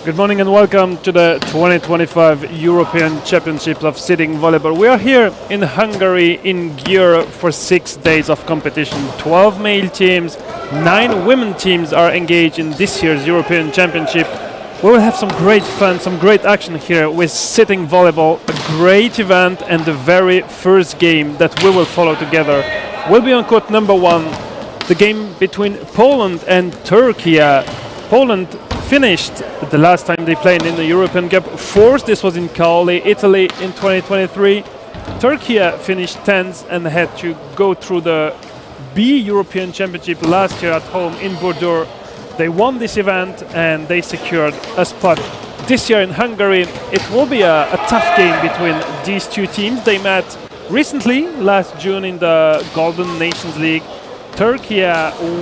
Good morning and welcome to the 2025 European Championship of Sitting Volleyball. We are here in Hungary, in Győr, for 6 days of competition. 12 male teams, 9 women teams are engaged in this year's European Championship. We will have some great fun, some great action here with Sitting Volleyball, a great event, and the very first game that we will follow together will be on court number 1, the game between Poland and Turkey. Poland finished the last time they played in the European Cup 4th. This was in Caoli, Italy in 2023. Turkey finished 10th and had to go through the B European Championship last year at home in Bordeaux. They won this event and they secured a spot. This year in Hungary, it will be a tough game between these two teams. They met recently, last June, in the Golden Nations League. Turkey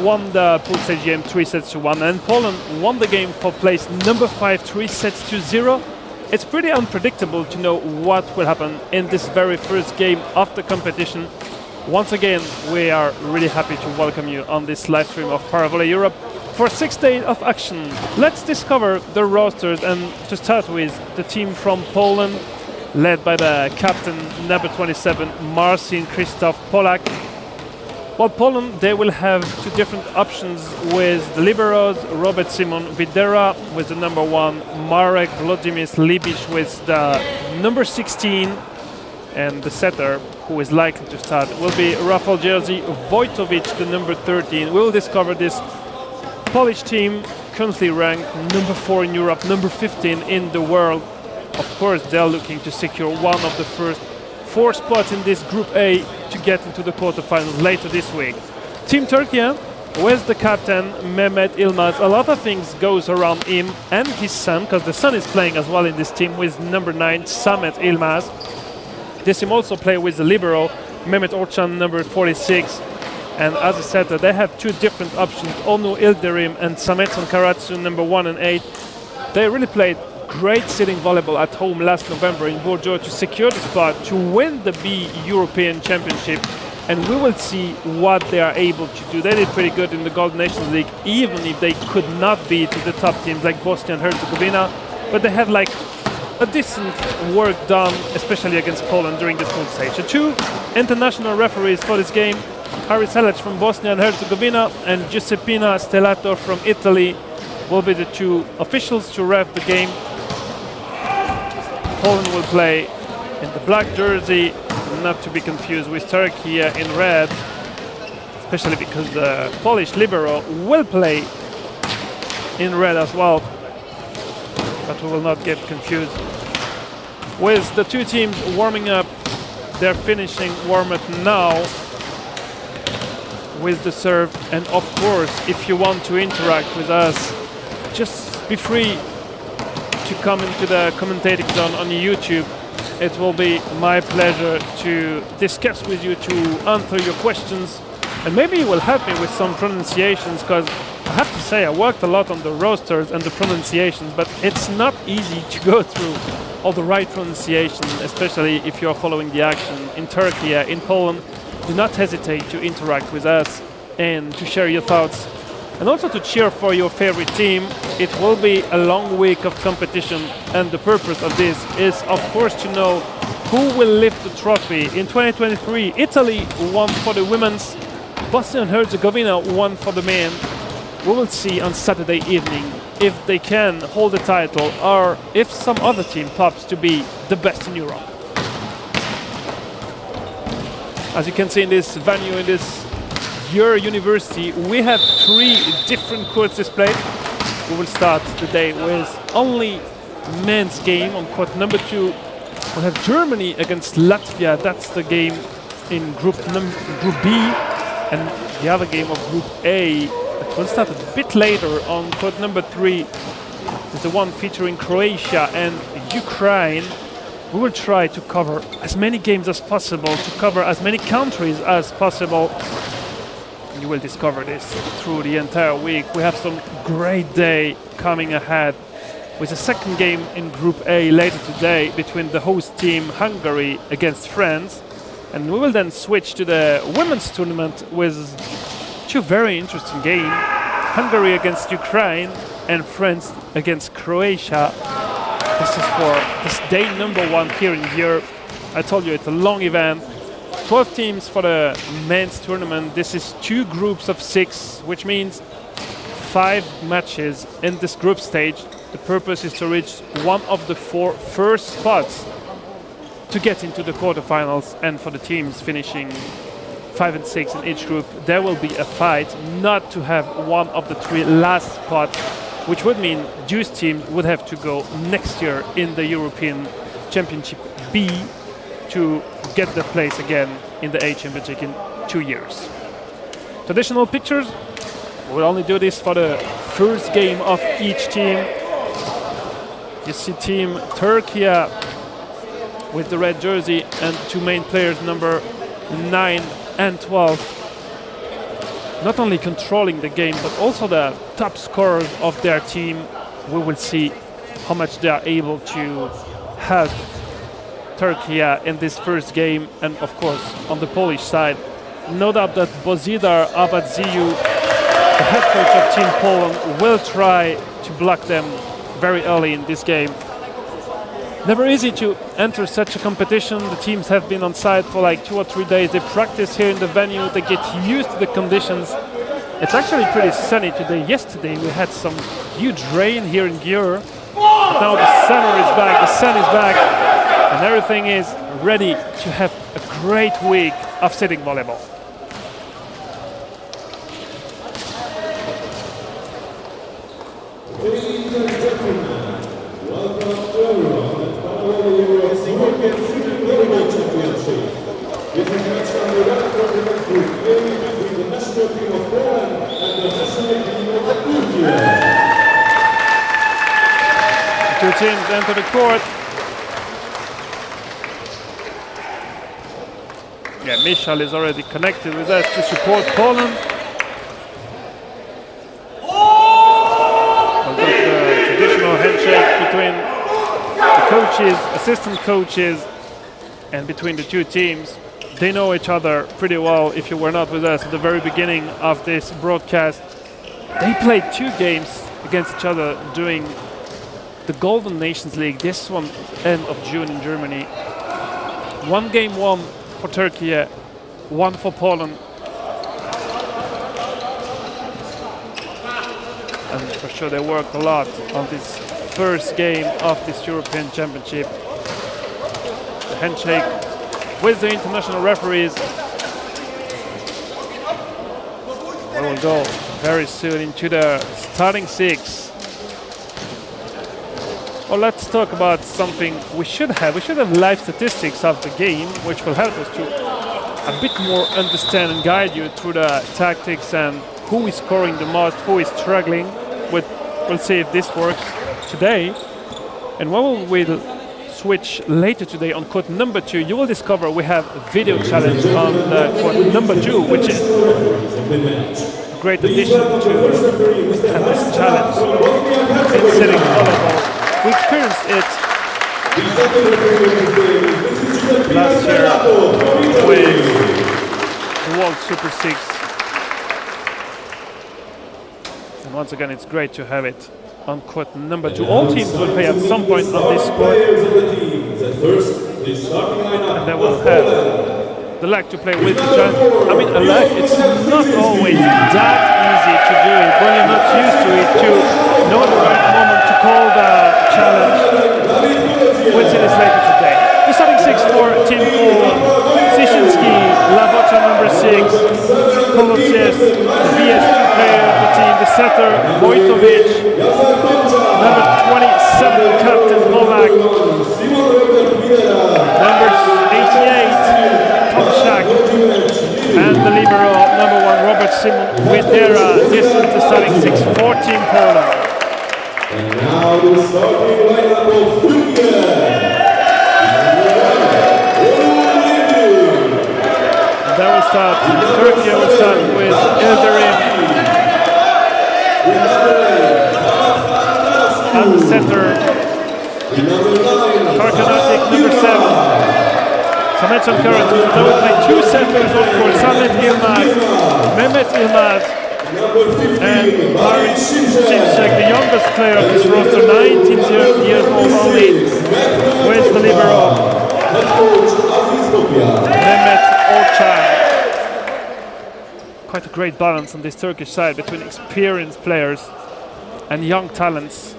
won the pool stage game 3-1, and Poland won the game for place number 5, 3-0. It's pretty unpredictable to know what will happen in this very first game of the competition. Once again, we are really happy to welcome you on this live stream of Paravolley Europe for 6 days of action. Let's discover the rosters, and to start with, the team from Poland, led by the captain, number 27, Marcin Krzysztof Polak. While Poland, they will have two different options with the liberos, Robert Simon Widera with the number 1, Marek Włodzimierz Libic with the number 16, and the setter, who is likely to start, will be Rafał Jerzy Wojtowicz, the number 13. We will discover this Polish team, currently ranked number 4 in Europe, number 15 in the world. Of course, they're looking to secure one of the first 4 spots in this Group A to get into the quarterfinals later this week. Team Turkey, with the captain Mehmet Ilmaz, a lot of things goes around him and his son, because the son is playing as well in this team with number 9, Samet Ilmaz. This team also play with the libero, Mehmet Orchan, number 46. And as I said, they have two different options, Onu Ildirim and Samet Karatsu, number 1 and 8. They really played great sitting volleyball at home last November in Bordeaux to secure the spot to win the B European Championship, and we will see what they are able to do. They did pretty good in the Golden Nations League, even if they could not beat the top teams like Bosnia and Herzegovina, but they had like a decent work done, especially against Poland during this pool stage. The two international referees for this game, Harry Selec from Bosnia and Herzegovina and Giuseppina Stellato from Italy, will be the two officials to ref the game. Poland will play in the black jersey, not to be confused with Turkey in red, especially because the Polish libero will play in red as well, but we will not get confused. With the two teams warming up, they're finishing warm-up now with the serve, and of course, if you want to interact with us, just be free to come into the commentating zone on YouTube. It will be my pleasure to discuss with you, to answer your questions, and maybe you will help me with some pronunciations, because I have to say I worked a lot on the rosters and the pronunciations, but it's not easy to go through all the right pronunciation, especially if you are following the action in Turkey, in Poland. Do not hesitate to interact with us and to share your thoughts, and also to cheer for your favorite team. It will be a long week of competition, and the purpose of this is, of course, to know who will lift the trophy. In 2023, Italy won for the women's, Bosnia and Herzegovina won for the men. We will see on Saturday evening if they can hold the title or if some other team pops to be the best in Europe. As you can see in this venue, in this Győr University, we have 3 different courts displayed. We will start the day with only men's game on court number 2. We'll have Germany against Latvia. That's the game in Group B, and the other game of Group A that will start a bit later on court number 3 is the one featuring Croatia and Ukraine. We will try to cover as many games as possible, to cover as many countries as possible. You will discover this through the entire week. We have some great day coming ahead with a second game in Group A later today between the host team Hungary against France. And we will then switch to the women's tournament with 2 very interesting games. Hungary against Ukraine and France against Croatia. This is day number 1 here in Győr. I told you it's a long event. 12 teams for the men's tournament. This is 2 groups of 6, which means 5 matches in this group stage. The purpose is to reach one of the 4 first spots to get into the quarterfinals, and for the teams finishing 5 and 6 in each group, there will be a fight not to have one of the 3 last spots, which would mean Győr's team would have to go next year in the European Championship B to get the place again in the A Championship in 2 years. Traditional pictures, we'll only do this for the first game of each team. You see team Turkey with the red jersey and 2 main players, number 9 and 12. Not only controlling the game, but also the top scorers of their team. We will see how much they are able to help Turkey in this first game. And of course, on the Polish side, no doubt that Bozidar Abadziu, the head coach of Team Poland, will try to block them very early in this game. Never easy to enter such a competition. The teams have been on site for like 2 or 3 days. They practice here in the venue. They get used to the conditions. It's actually pretty sunny today. Yesterday we had some huge rain here in Győr. But now the summer is back, the sun is back, and everything is ready to have a great week of sitting volleyball. Ladies and gentlemen, welcome everyone to the POL European Sitting Volleyball Championship. This is match number 1 from the next group A between the national team of Poland and the national team of Turkey. The 2 teams enter the court. Yeah, Michal is already connected with us to support Poland. We'll go to the traditional handshake between the coaches, assistant coaches, and between the 2 teams. They know each other pretty well. If you were not with us at the very beginning of this broadcast, they played 2 games against each other during the Golden Nations League. This one end of June in Germany. 1 game won for Turkey, 1 for Poland. And for sure they worked a lot on this first game of this European Championship. The handshake with the international referees. We will go very soon into the starting 6. Well, let's talk about something we should have. We should have live statistics of the game, which will help us to a bit more understand and guide you through the tactics and who is scoring the most, who is struggling. We'll see if this works today. And when we'll switch later today on court number 2, you will discover we have a video challenge on the court number 2, which is a great addition to have this challenge in sitting volleyball. We experienced it last year with the World Super 6. And once again, it's great to have it on court number 2. All teams will play at some point on this court. And they will have the luck to play with each other. I mean, a luck, it's not always that easy to do it when you're not used to it, to know the right moment to call the challenge. We'll see this later today. The starting 6 for Team Poland: Sishinsky, Labocha number 6, Kolodziej, the VS2 player of the team, the setter Wojtowicz, number 27, Captain Polak, number 88, Tomczak, and the libero, number 1, Robert Simon Widera. This is the starting 6 for Team Poland. And now the starting lineup of Hungary. That will start. Turkey will start with Ildirim as the center. Karkanatic, number 7. Samet Sankarat. Now we play 2 centers on court. Samet Ilmaz, Mehmet Ilmaz, Number 15, And Barış Şimşek, the youngest player of this roster, 19 years old only, where's the libero? Head coach Aziz Kopya. Mehmet Orçay. Quite a great balance on this Turkish side between experienced players and young talents.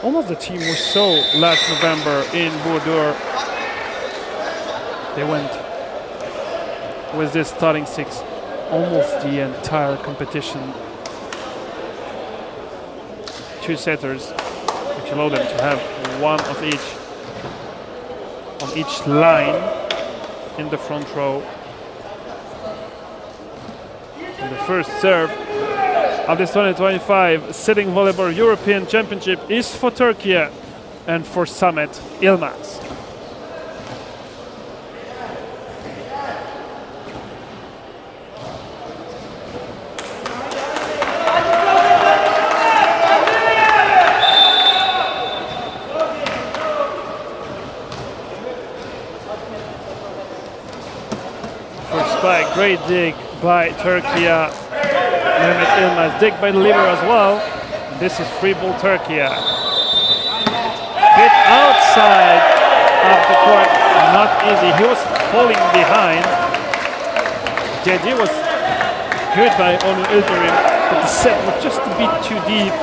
Almost the team we saw last November in Bordeaux. They went with this starting six almost the entire competition. Two setters, which allow them to have one of each on each line in the front row. And the first serve of this 2025 Sitting Volleyball European Championship is for Turkey and for Samet Ilmaz. First spike, great dig by Turkey. Mehmet Ilmaz, dig by the libero as well. This is free ball Turkey. Bit outside of the court, not easy. He was falling behind. The idea was good by Onu Ildirim, but the set was just a bit too deep.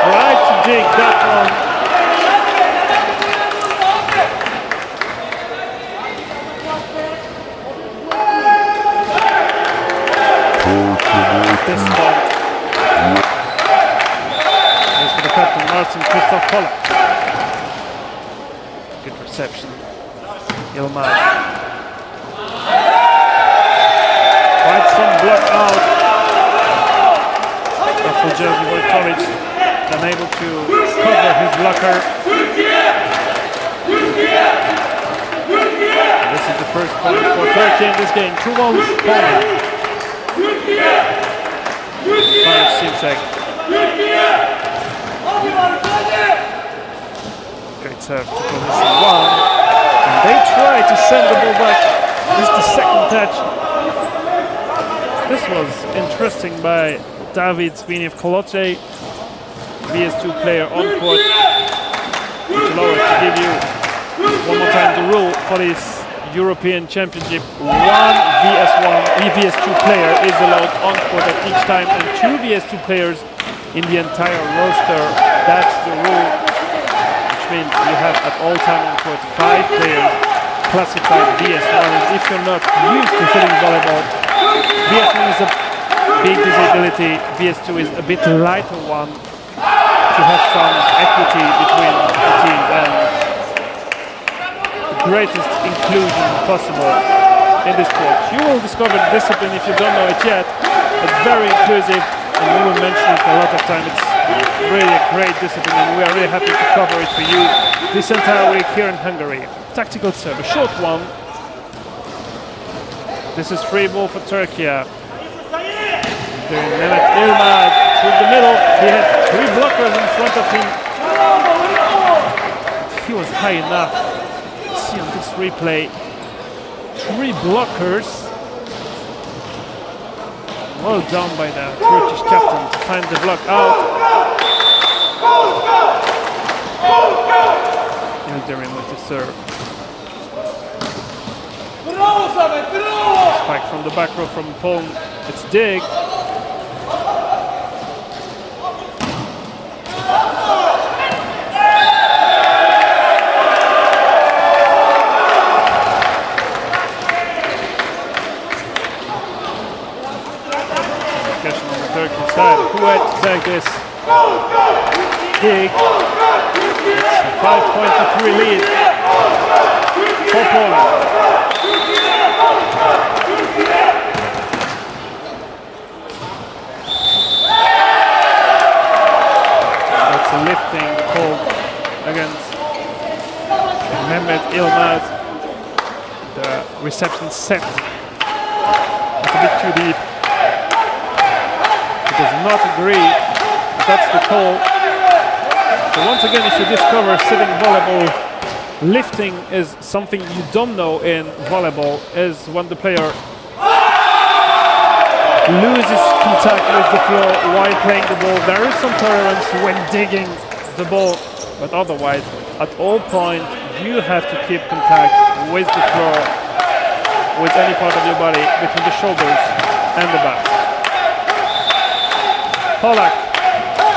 Tried to dig that one. This one is for the captain, Martin Christoph Pola. Good reception. Ilmaz. Quite some block out. For Jerzy Wojtowicz, unable to cover his blocker. This is the first point for Turkey in this game. 2-1 Poland. Barış Şimşek. Great serve to position one. And they try to send the ball back. This is the second touch. This was interesting by David Zbigniew Koloce, VS2 player on court, which allows us to give you one more time the rule for this European Championship. One VS2 player is allowed on court at each time, and two VS2 players in the entire roster. That's the rule, which means you have at all time on court 5 players classified VS1. If you're not used to sitting volleyball, VS1 is a big disability, VS2 is a bit lighter one to have some equity between the teams and the greatest inclusion possible in this sport. You will discover the discipline if you don't know it yet. It's very inclusive and we will mention it a lot of time. It's really a great discipline and we are really happy to cover it for you this entire week here in Hungary. Tactical serve, a short one. This is free ball for Turkey. Mehmet Ilmaz through the middle. He had 3 blockers in front of him. He was high enough. See on this replay, 3 blockers. Well done by the Turkish captain to find the block out. Ildirim with the serve. Spike from the back row from Poland. It's dig. Discussion on the Turkish side. Who had to take this? dig. It's a 5-3 lead for Poland. That's a lifting called against Mehmet Ilmaz. The reception set. It's a bit too deep. He does not agree, but that's the call. So once again, if you discover sitting volleyball, lifting is something you don't know in volleyball, is when the player loses contact with the floor while playing the ball. There is some tolerance when digging the ball, but otherwise, at all points, you have to keep contact with the floor, with any part of your body between the shoulders and the back. Polak,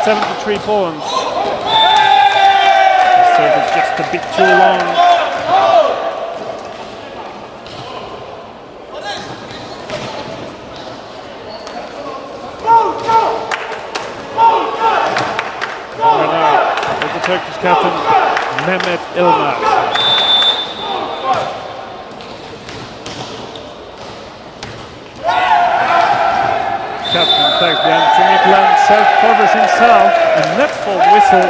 7-3 Poland. The serve is just a bit too long. There's the Turkish captain, Mehmet Ilmaz. Captain attacks behind 2-meter line, self-covers himself, a net fault whistle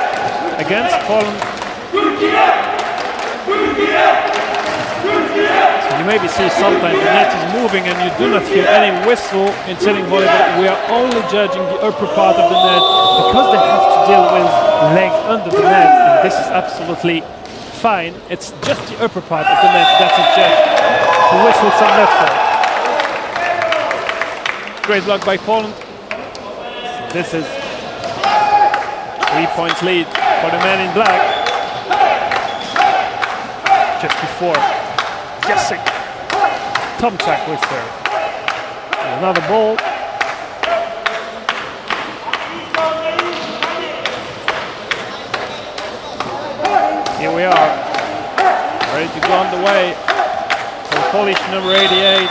against Poland. So you maybe see sometimes the net is moving and you do not hear any whistle in sitting volleyball. We are only judging the upper part of the net because they have to deal with legs under the net, and this is absolutely fine. It's just the upper part of the net that is judged to whistle some net fault. Great block by Poland. This is 3 points lead for the man in black. Just before Jacek Tomczak with serve. Another ball. Here we are, ready to go on the way for Polish number 88.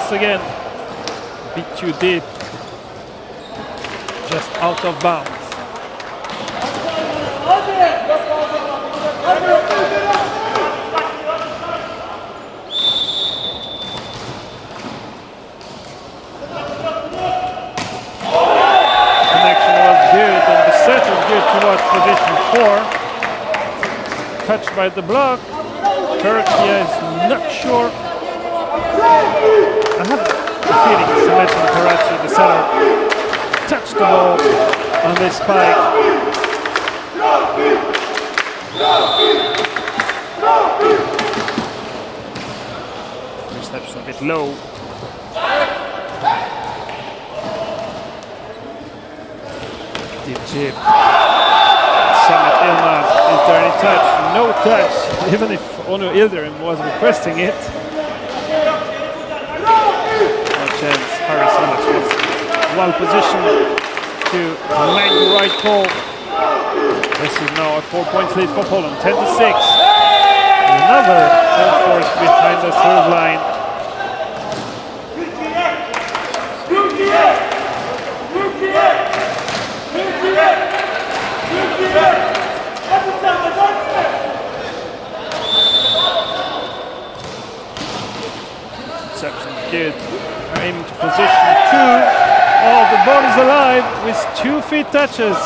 Again, a bit too deep, just out of bounds. Connection was good and the set was good towards position 4. Touched by the block. Turkey is not sure. I have a feeling Sebastian Karatsi, the setter, touched the ball on this spike. Reception a bit low. Deep chip. Samet Ilmaz, is there any touch? No touch, even if Onur Ildirim was requesting it. Chance. Harris Illich was well positioned to make the right call. This is now a 4 points lead for Poland, 10-6. Another enforce behind the serve line. Reception good. Aiming to position 2. Oh, the ball is alive with 2 feet touches.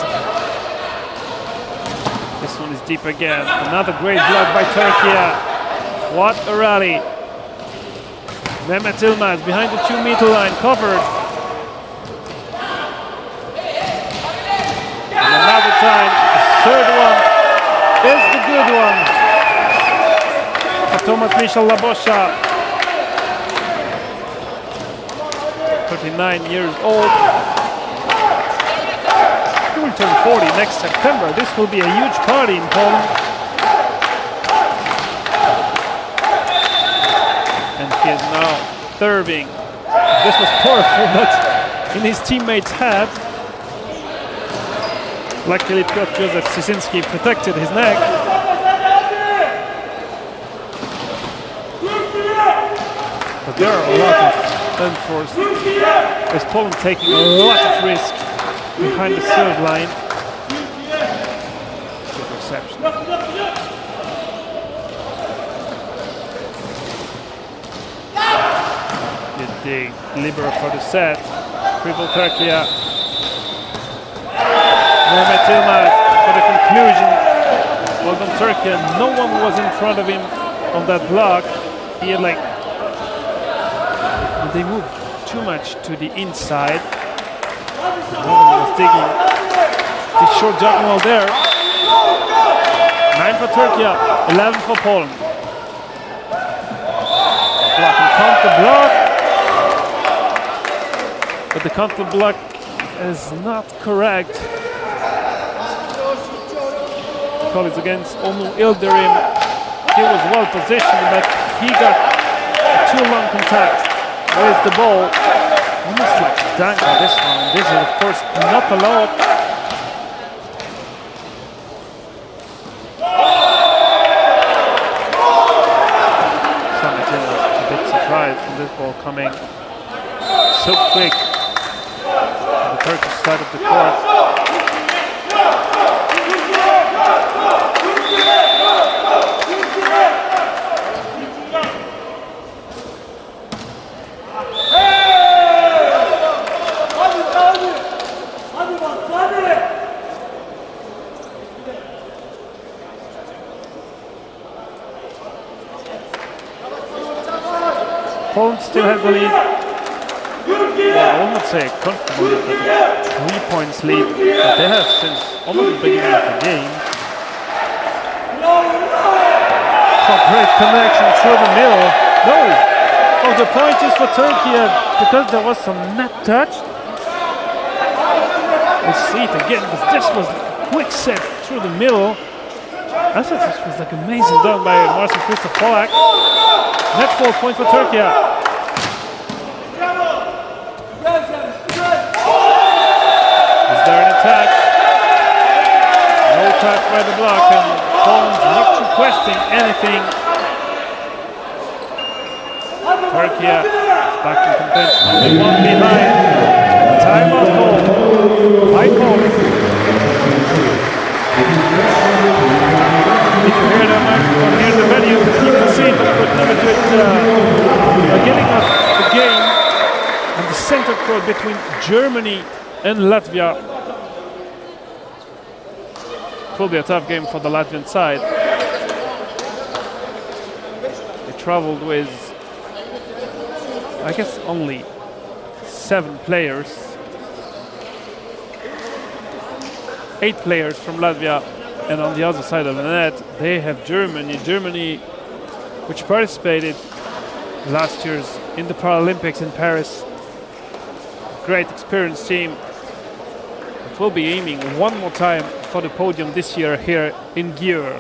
This one is deep again. Another great block by Turkey. What a rally. Mehmet Ilmaz behind the 2-meter line, covered. And another time, the third one is the good one. For Tomasz Michal Labosza. 39 years old. He will turn 40 next September. This will be a huge party in Poland. And he is now serving. This was powerful, but in his teammate's head. Luckily, Piotr Józef Ciesiński protected his neck. But there are a lot of unforced. With Poland taking a lot of risk behind the serve line. Good reception. The libero for the set. Triple Turkey. Mehmet Yilmaz for the conclusion. Well done, Turkey. No one was in front of him on that block. He had they moved too much to the inside. No one was digging. The short diagonal there. 9 for Turkey, 11 for Poland. Block and counter block. But the counter block is not correct. The call is against Onu Ildirim. He was well positioned, but he got too long contact. Where's the ball? Almost like a dunk on this one. This is, of course, not allowed. Samet was a bit surprised from this ball coming so quick. The Turkish side of the court. Poland still has the lead. Well, I will not say a comfortable lead, but a 3 points lead that they have since almost the beginning of the game. Oh, great connection through the middle. No! Oh, the point is for Turkey because there was some net touch. We'll see it again, because this was a quick set through the middle. I thought this was like amazing done by Marcin Krzysztof Polak. Net 4 point for Turkey. Is there an touch? No touch by the block, and Poland's not requesting anything. Turkey is back in contention. Only one behind. Timeout call by Poland. If you hear the microphone here in the venue, you can see it with limited beginning of the game and the center court between Germany and Latvia. It will be a tough game for the Latvian side. They traveled with, I guess, only 7 players. 8 players from Latvia. And on the other side of the net, they have Germany. Germany, which participated last year in the Paralympics in Paris. Great experienced team. It will be aiming one more time for the podium this year here in Győr.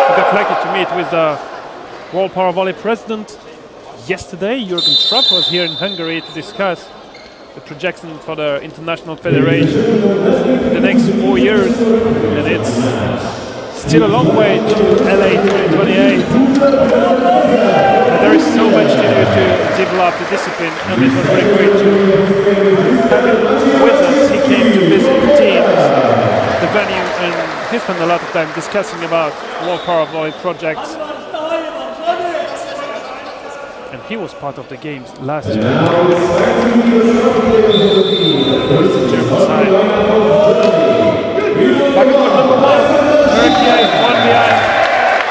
We got lucky to meet with the World Power Volley president yesterday. Jürgen Trapp was here in Hungary to discuss the projection for the International Federation in the next 4 years, and it's still a long way to LA 2028. But there is so much to do to develop the discipline, and it was very great to have him with us. He came to visit the teams, the venue, and he spent a lot of time discussing about World Power Volley projects. And he was part of the games last year. Where's the German side? Back to number 1. Turkey is 1 behind.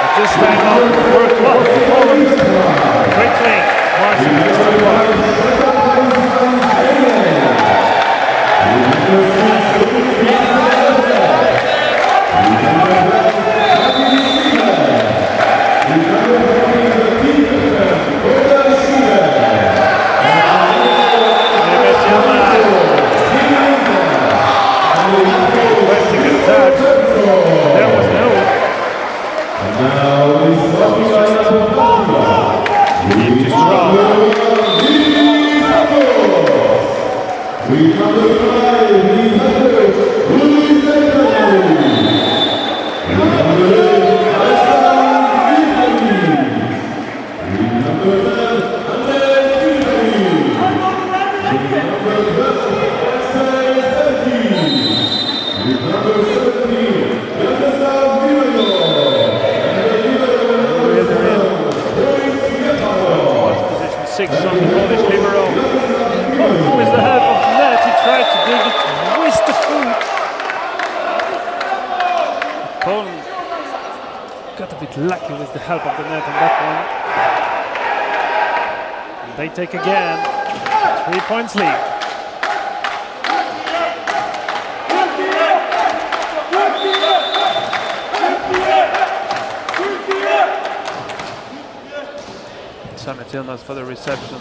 But this time out, worked well for Poland. Great play, Marcin Krzysztof Polak. 6 on the Polish libero. Oh, with the help of the net, he tried to dig it with the foot. Poland got a bit lucky with the help of the net on that one. And they take again 3 points lead. Samet Yilmaz for the reception.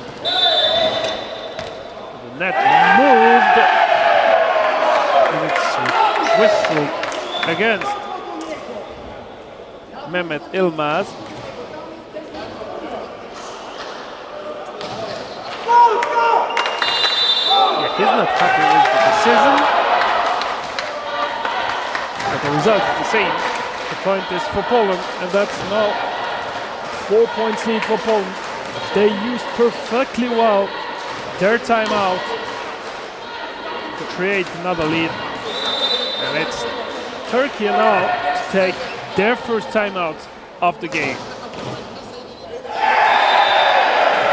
The net moved and it's whistled against Mehmet Yilmaz. Yeah, he's not happy with the decision, but the result is the same. The point is for Poland, and that's now 4 points lead for Poland. They used perfectly well their timeout to create another lead. And it's Turkey now to take their first timeout of the game.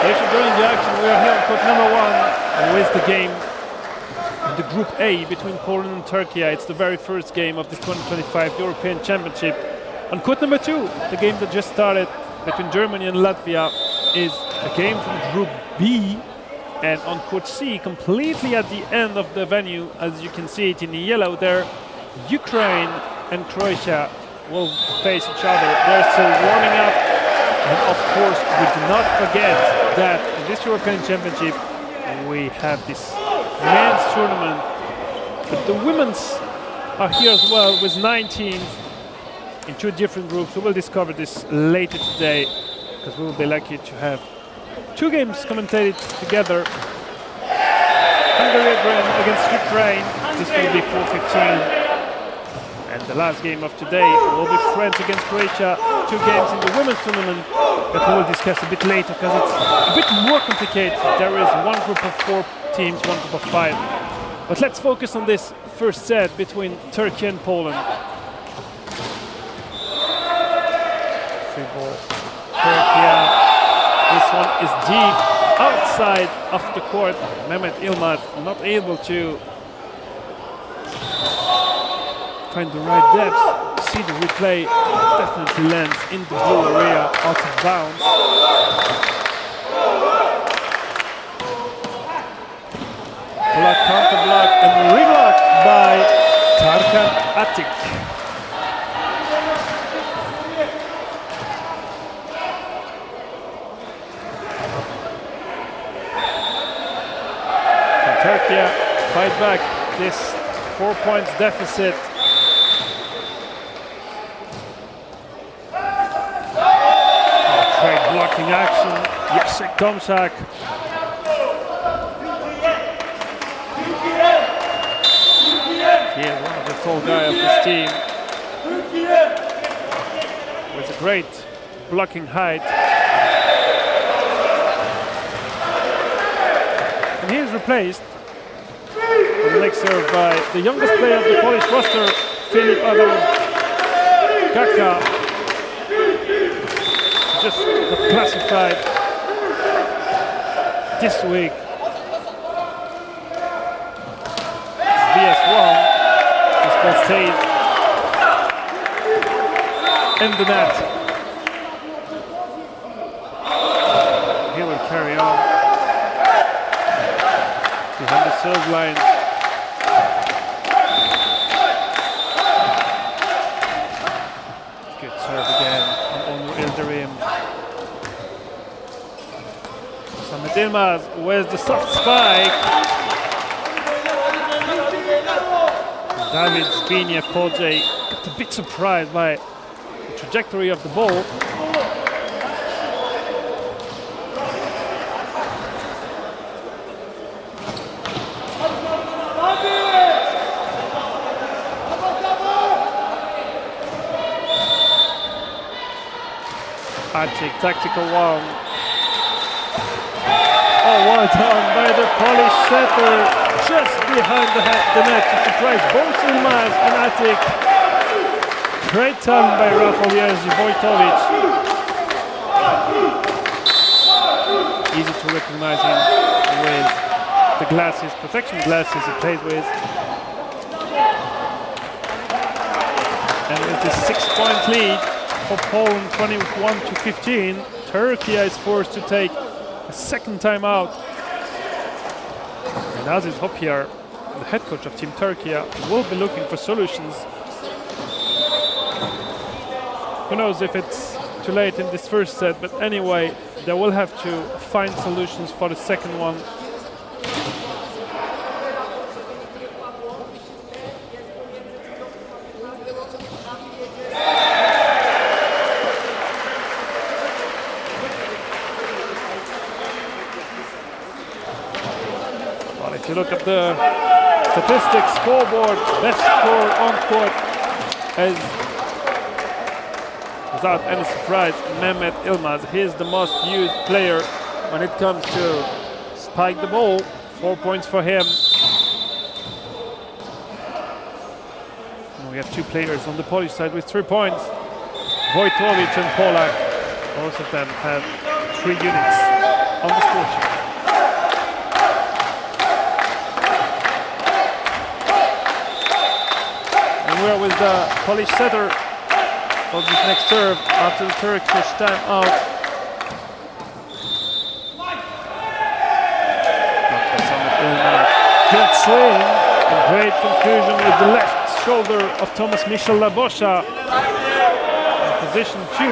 If you're joining the action, we are here on court number 1 with the game in the Group A between Poland and Turkey. It's the very first game of the 2025 European Championship. On court number 2, the game that just started between Germany and Latvia is a game from Group B, and on court C, completely at the end of the venue, as you can see it in yellow there, Ukraine and Croatia will face each other. They're still warming up, and of course we do not forget that in this European Championship we have this men's tournament, but the women's are here as well with 9 teams in 2 different groups. We will discover this later today, because we will be lucky to have 2 games commentated together. Hungary against Ukraine, this will be 4:15. And the last game of today will be France against Croatia, 2 games in the women's tournament that we will discuss a bit later, because it's a bit more complicated. There is 1 group of 4 teams, 1 group of 5. But let's focus on this first set between Turkey and Poland. Free ball. Turkey. This one is deep outside of the court. Mehmet Yilmaz not able to find the right depth. See the replay, definitely lands in the blue area, out of bounds. Block, counter block, and reblock by Tarkan Atik. Turkey fight back this 4 points deficit. Great blocking action. Jacek Tomczak. He is one of the tall guys of this team with a great blocking height. And he is replaced for the next serve by the youngest player of the Polish roster, Filip Adam Gaka. Just got classified this week. VS1. This ball stayed in the net. He will carry on behind the serve line. Good serve again on Onur Ildirim. Samet Yilmaz with the soft spike. David Zbigniew Kodziej got a bit surprised by the trajectory of the ball. Atik, tactical one. Oh, well done by the Polish setter, just behind the net to surprise both Yilmaz and Atik. Great turn by Rafał Jerzy Wojtowicz. easy to recognize him with the glasses, protection glasses he plays with. And with the 6-point lead for Poland, 21-15, Turkey is forced to take a second time out. And Aziz Hopiar, the head coach of Team Turkey, will be looking for solutions. Who knows if it's too late in this first set, but anyway, they will have to find solutions for the second one. Well, if you look at the statistics scoreboard, best score on court is, without any surprise, Mehmet Ilmaz. He is the most used player when it comes to spike the ball. 4 points for him. And we have two players on the Polish side with 3 points. Wojtowicz and Polak. Both of them have 3 units on the score sheet. And we're with the Polish setter for this next serve after the Turkish time out. Good swing and great conclusion with the left shoulder of Thomas Michel Labosha. In position 2,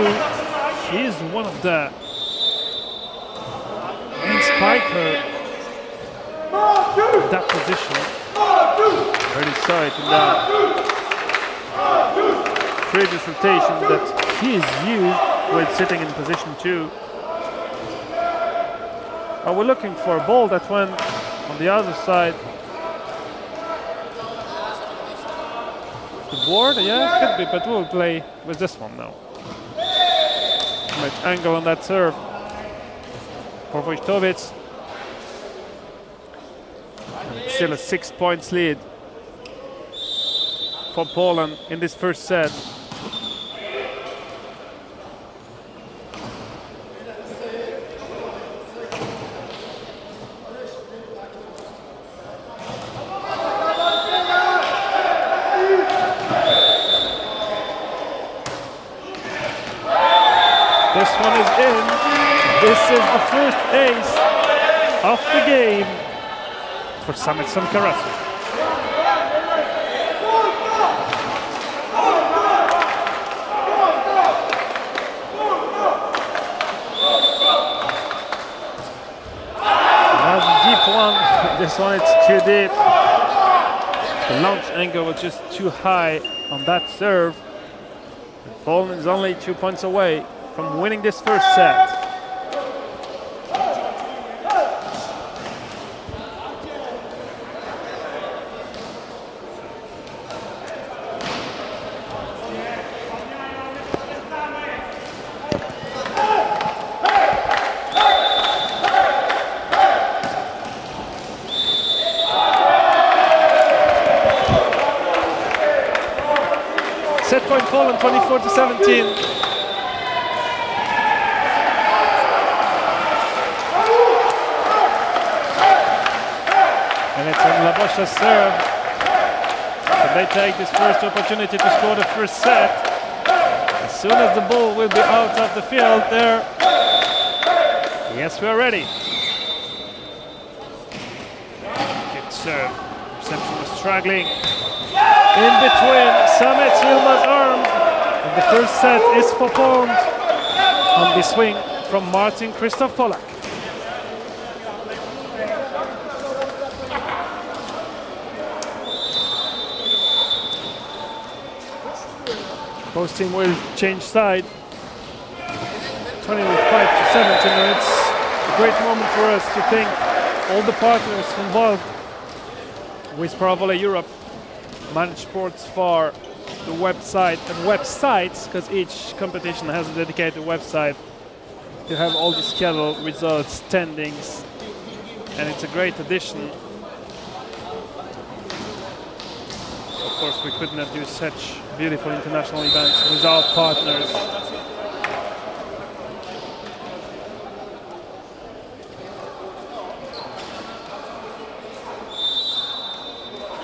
he is one of the main spiker in that position. Already saw it in that previous rotation that he is used with sitting in position 2. We're looking for a ball that went on the other side. The board, yeah, could be, but we'll play with this one now. Much angle on that serve for Wojtowicz. And it's still a 6 points lead for Poland in this first set. This one is in. This is the first ace of the game for Samet Sankarasu. That's a deep one. This one it's too deep. The launch angle was just too high on that serve. Poland is only 2 points away from winning this first set. Set point Poland 24-17. And it's on Labosha's serve. So they take this first opportunity to score the first set. As soon as the ball will be out of the field there. Yes, we're ready. Good serve. Reception was struggling. In between Samet Yilmaz's arm. And the first set is for Poland on the swing from Martin Krzysztof Polak. Both teams will change side. 25-17, and it's a great moment for us to thank all the partners involved with Pro Volley Europe, Managed Sports for the website and websites, because each competition has a dedicated website to have all the schedule, results, standings, and it's a great addition. Of course, we could not do such beautiful international events without partners.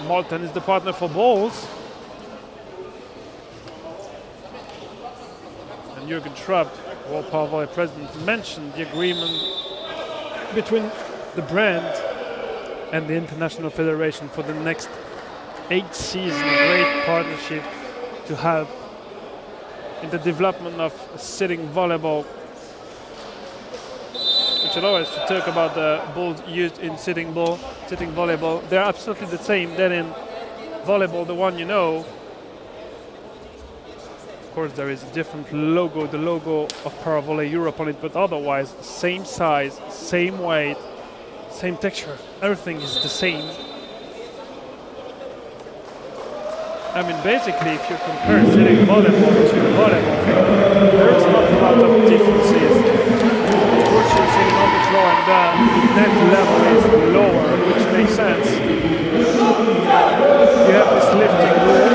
Malten is the partner for balls. And Jürgen Schraub, World Power Volley president, mentioned the agreement between the brand and the International Federation for the next 8 seasons. A great partnership to have in the development of sitting volleyball, which allows us to talk about the balls used in sitting volleyball. They're absolutely the same than in volleyball, the one you know. Of course, there is a different logo, the logo of Paravolley Europe on it, but otherwise, same size, same weight, same texture. Everything is the same. I mean, basically, if you compare sitting volleyball to volleyball, there is not a lot of differences. Of course, you're sitting on the floor and the net level is lower, which makes sense. You have this lifting rule.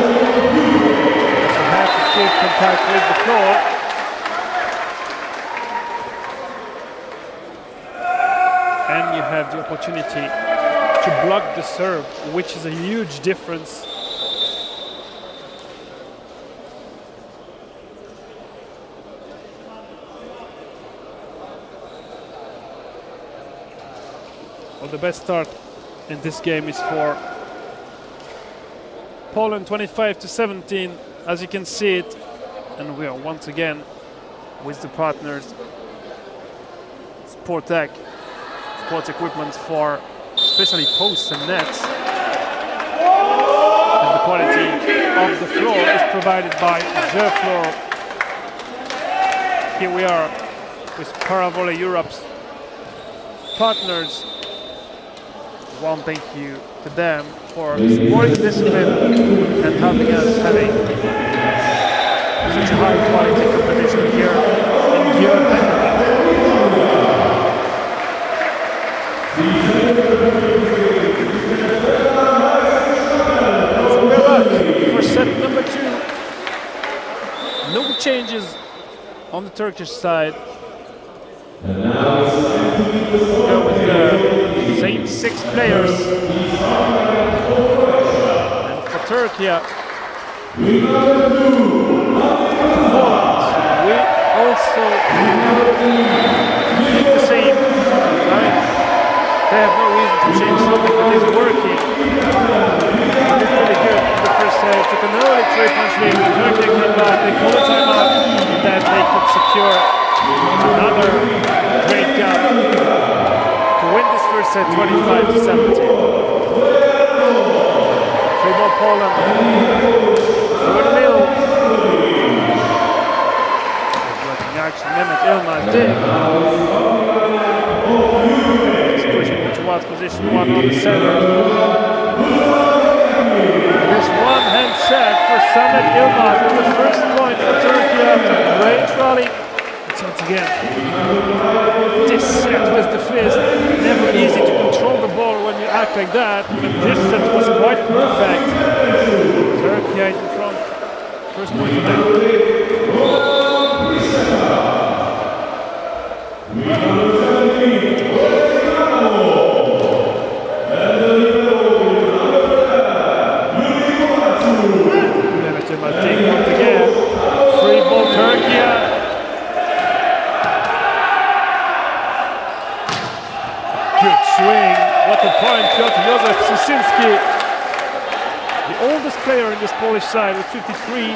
You have to keep contact with the floor. And you have the opportunity to block the serve, which is a huge difference. Well, the best start in this game is for Poland, 25-17, as you can see it. And we are once again with the partners Sportec, sports equipment for especially posts and nets. And the quality of the floor is provided by Győr floor. Here we are with Paravolley Europe's partners. One thank you to them for supporting discipline and helping us having such a high quality competition here in Győr. So we're back for set number 2. No changes on the Turkish side. Go with the same 6 players. And for Turkey, Poland, we also keep the same. Right? They have no reason to change something that is working. They did pretty good in the first set. Took an early 3-point lead. Turkey came back. They called a timeout, and then they could secure another great gap to win this first set 25-17. Free ball Poland through the middle. Looking action, Mehmet Yilmaz dig. He's pushing into one's position, one on the center. This one-hand set for Samet Yilmaz with the first point for Turkey after a great rally. Once again, this set was the fist. Never easy to control the ball when you act like that, but this set was quite perfect. Turkey in front. First point for them. Once again, free ball Turkey. Good swing, what a point, Piotr Józef Susinski, the oldest player in this Polish side with 53,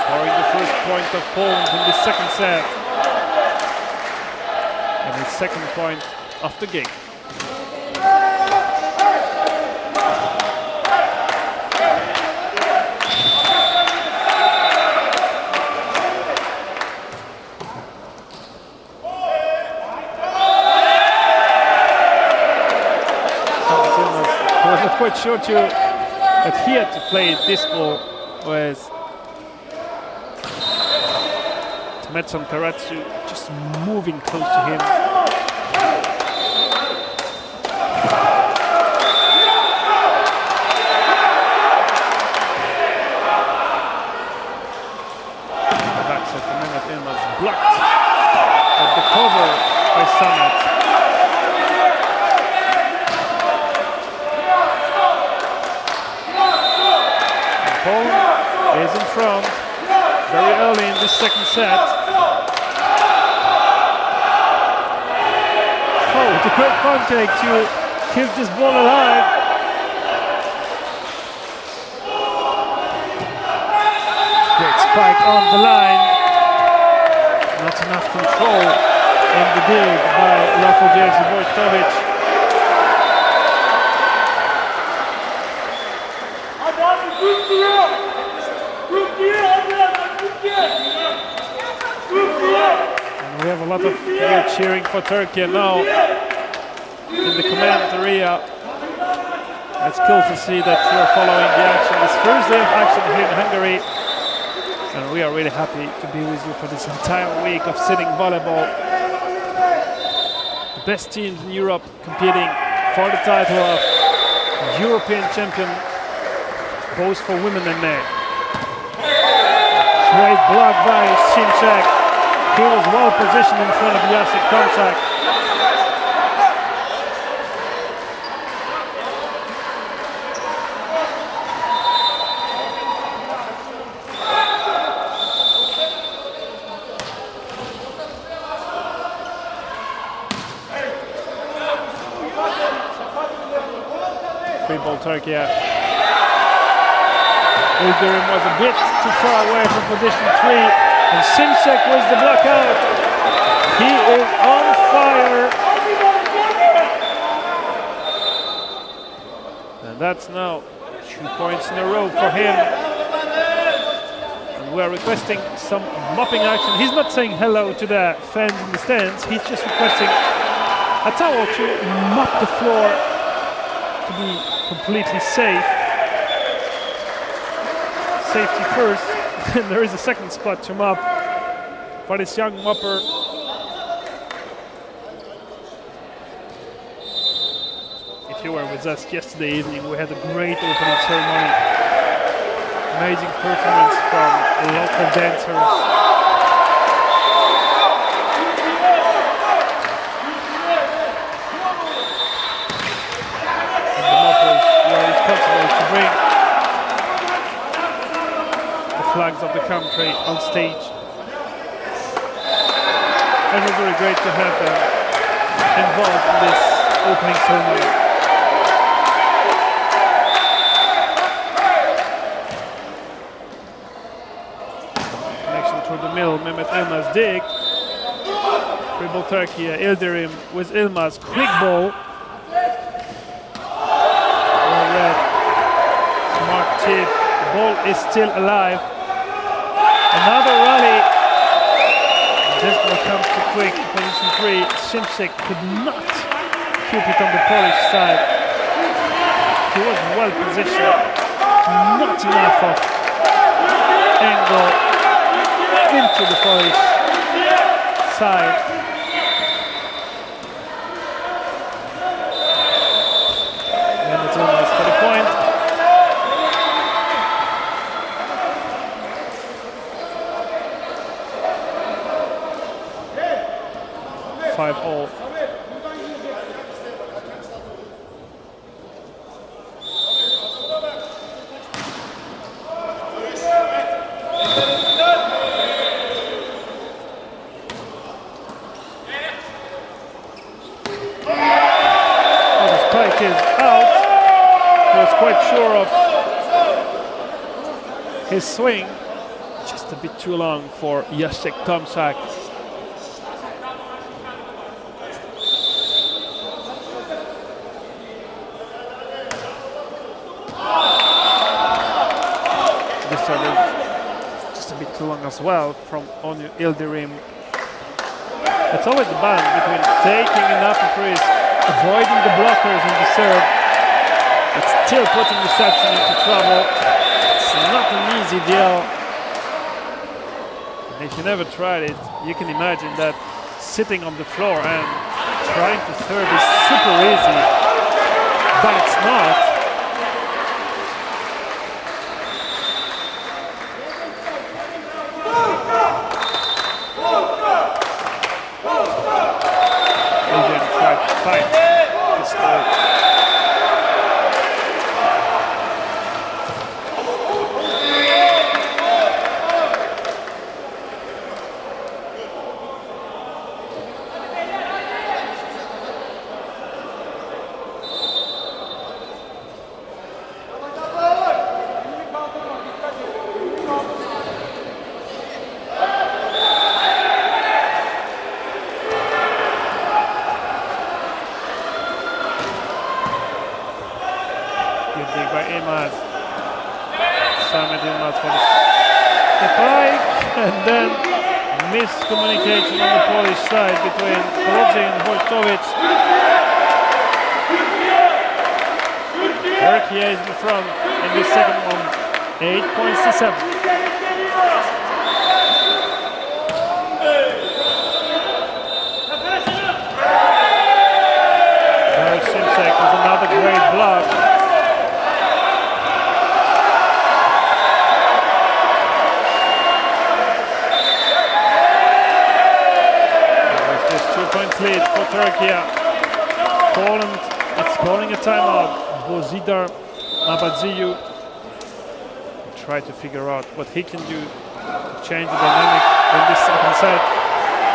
scoring the first point of Poland in the second set, and his second point of the game. I was not quite sure that he had to play this ball with Metson Karatsu just moving close to him. The backside for Mehmet Yilmaz blocked at the cover by Samet. volley in this second set. Oh, it's a great contact to keep this ball alive. Great spike on the line. Not enough control in the dig by Jerzy Wojtowicz. And we have a lot of cheering for Turkey now in the command area. It's cool to see that you're following the action. This first day of action here in Hungary. And we are really happy to be with you for this entire week of sitting volleyball. The best teams in Europe competing for the title of European champion, both for women and men. Great block by Šimček. He was well positioned in front of Jacek Tomczak. Free ball Turkey. Győr was a bit too far away from position 3, and Šimček was the block out. He is on fire. And that's now 2 points in a row for him. And we are requesting some mopping action. He's not saying hello to the fans in the stands, he's just requesting a towel to mop the floor to be completely safe. Safety first, and there is a second spot to mop for this young mopper. If you were with us yesterday evening, we had a great opening ceremony. Amazing performance from local dancers. And the moppers were responsible to bring flags of the country on stage. It was very great to have them involved in this opening ceremony. Connection through the middle, Mehmet Ilmaz dig. Free ball Turkey, Ildirim with Ilmaz, quick ball. Well read, smart tip, the ball is still alive. Another rally. This ball comes too quick to position 3. Šimček could not keep it on the Polish side. He was well positioned. Not enough of angle into the Polish side. And it's almost for the point. 5-all. The spike is out. He was quite sure of his swing. Just a bit too long for Jacek Tomczak. Just a bit too long as well from Onyu Ildirim. It's always the balance between taking enough of risk, avoiding the blockers in the serve, but still putting reception into trouble. It's not an easy deal. And if you never tried it, you can imagine that sitting on the floor and trying to serve is super easy, but it's not. Fight this ball. by Imaz. Samet Yilmaz for the pike, and then miscommunication on the Polish side between Kolodzi and Wojtowicz. Turkey is in front in the second one, 8 points to 7. Simsek was another great block. There's this 2 points lead for Turkey. Poland is calling a timeout. Bozidar Abadziyu try to figure out what he can do to change the dynamic in this second set.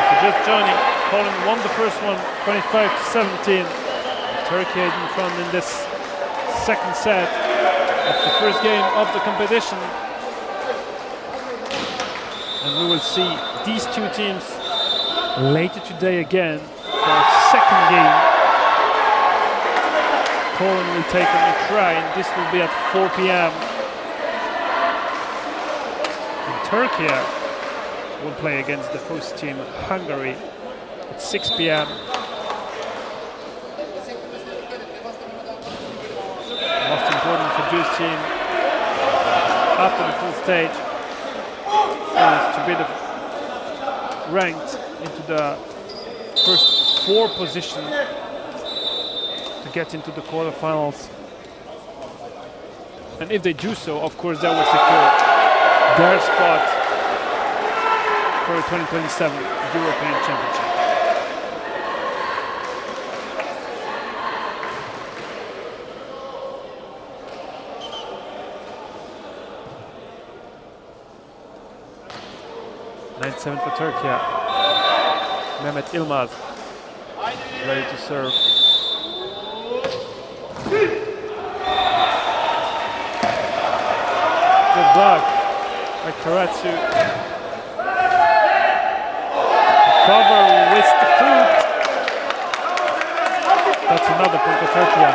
If you're just joining, Poland won the first one 25 to 17. Turkey is in front in this second set. It's the first game of the competition. And we will see these two teams later today again for a second game. Poland will take on Ukraine. This will be at 4 p.m. And Turkey will play against the host team Hungary at 6 p.m. Most important for Győr's team after the full stage is to be ranked into the first 4 position to get into the quarterfinals. And if they do so, of course, that will secure their spot for the 2027 European Championship. Seven for Turkey. Mehmet Yilmaz ready to serve. Good block by Karatsu. Cover with the foot. That's another point for Turkey.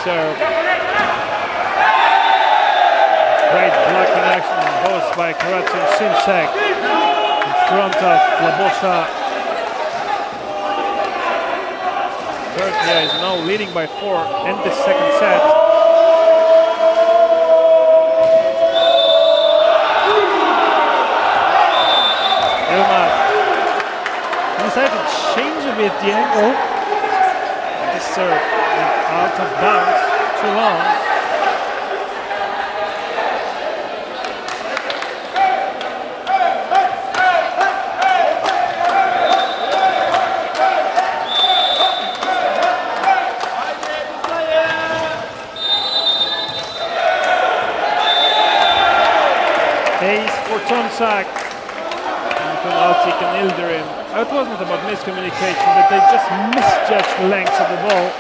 Serve. Great blocking action both by Karatsu and Simsek in front of Labosha. Turkey is now leading by 4 in the second set. Yilmaz decided to change a bit the angle. This serve out of bounds, too long. Ace for Tomsak. Altik and Ildirim. It wasn't about miscommunication, but they just misjudged the length of the ball.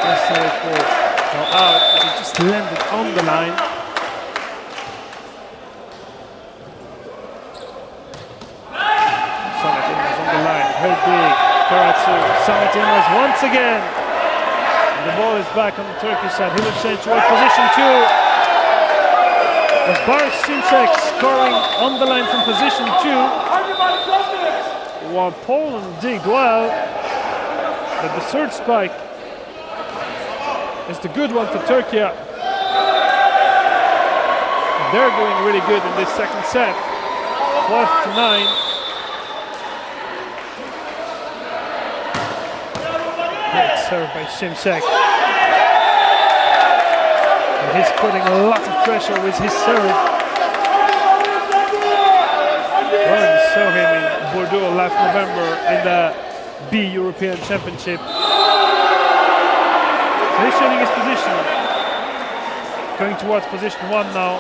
That's how it will go out, but it just landed on the line. Samet Yilmaz on the line, very big. Karatsu, Samet Yilmaz once again. And the ball is back on the Turkish side. He will change toward position 2. As Barış Simsek scoring on the line from position 2. While Poland did well, but the third spike is the good one for Turkey. They're doing really good in this second set. 12 to 9. Great serve by Simsek. And he's putting a lot of pressure with his serve. Already saw him in Bordeaux last November in the B European Championship. So he's changing his position. Going towards position 1 now.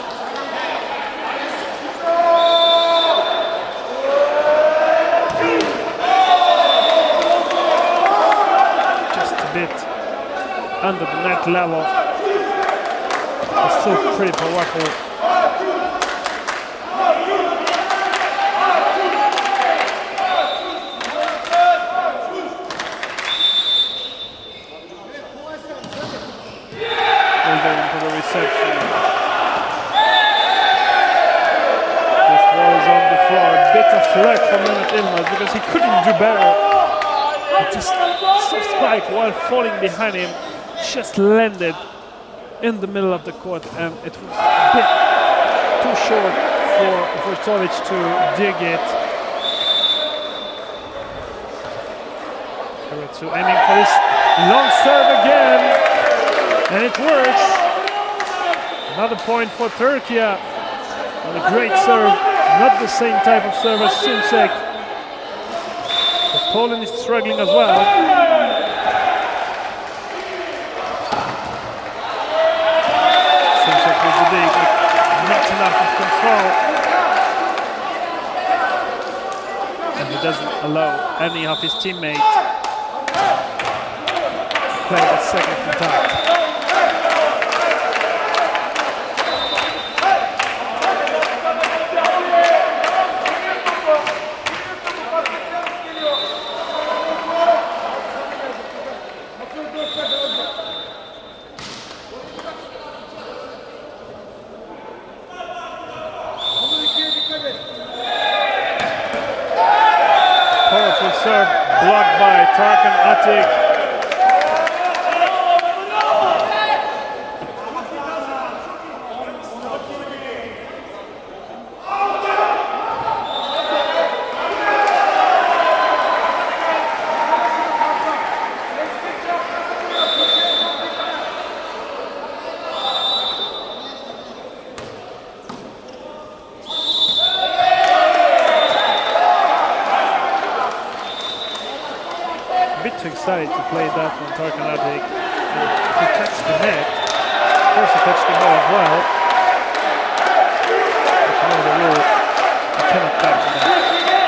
Just a bit under the net level. It's still pretty powerful. We'll go into the reception. This ball is on the floor. A bit of luck for Mehmet Yilmaz because he couldn't do better. Just soft spike while falling behind him, just landed in the middle of the court, and it was a bit too short for Vrtolic to dig it. Karatsu aiming for this long serve again, and it works. Another point for Turkey. And a great serve, not the same type of serve as Simsek. Poland is struggling as well. Simsek was the big, but not enough of control. And he doesn't allow any of his teammates to play the second attack. Serve blocked by Tarkan Atik. Excited to play that one, Tarkan Atik. He touched the net. Of course, he touched the ball as well. But you know the rule, you cannot touch the net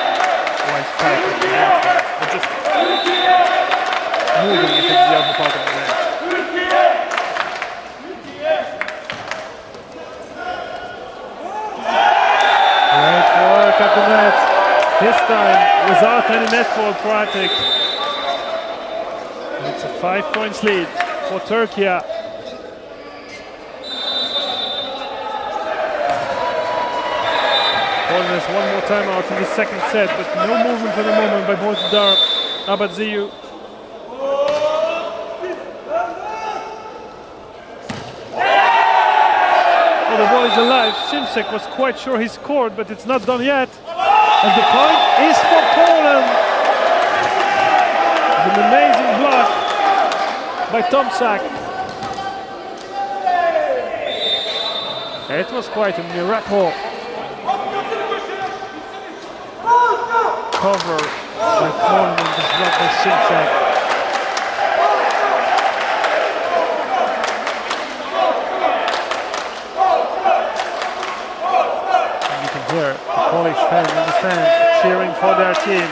while spiking the net. But just moving if it's the other part of the net. Great work at the net. This time, without any net fault for Atik. It's a 5 points lead for Turkey. Poland has one more timeout in the second set, but no movement for the moment by Bozdar Abadziju. Oh, the ball is alive. Simsek was quite sure he scored, but it's not done yet. And the point is for Poland. An amazing block by Tomczak. It was quite a miracle. Cover by Poland and this block by Simsek. And you can hear the Polish fans in the stands cheering for their team.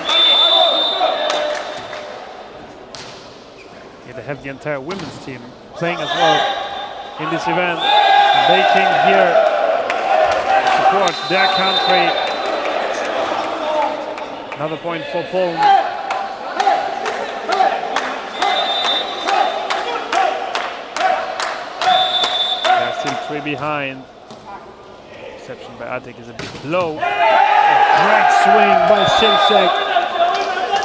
They have the entire women's team playing as well in this event. And they came here to support their country. Another point for Poland. They're still 3 behind. Reception by Atik is a bit low. A great swing by Simsek.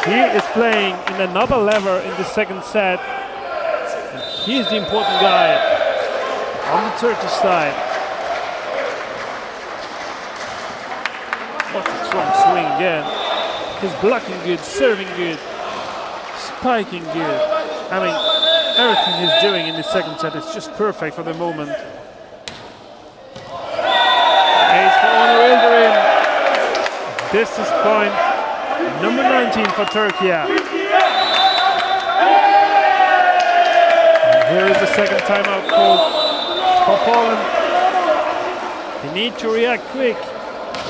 He is playing in another level in the second set. And he's the important guy on the Turkish side. What a strong swing again. He's blocking good, serving good, spiking good. I mean, everything he's doing in the second set is just perfect for the moment. Ace for Onur Yildirim. This is point number 19 for Turkey. And here is the second timeout called for Poland. They need to react quick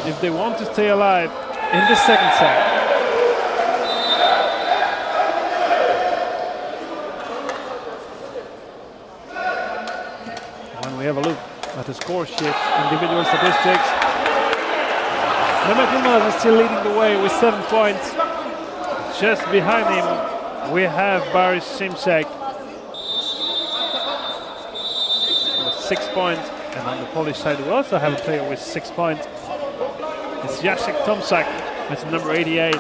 if they want to stay alive in the second set. When we have a look At the score sheet, individual statistics. Mehmet Yılmaz is still leading the way with 7 points. Just behind him, we have Barış Simsek with 6 points. And on the Polish side, we also have a player with 6 points. It's Jacek Tomczak, that's number 88.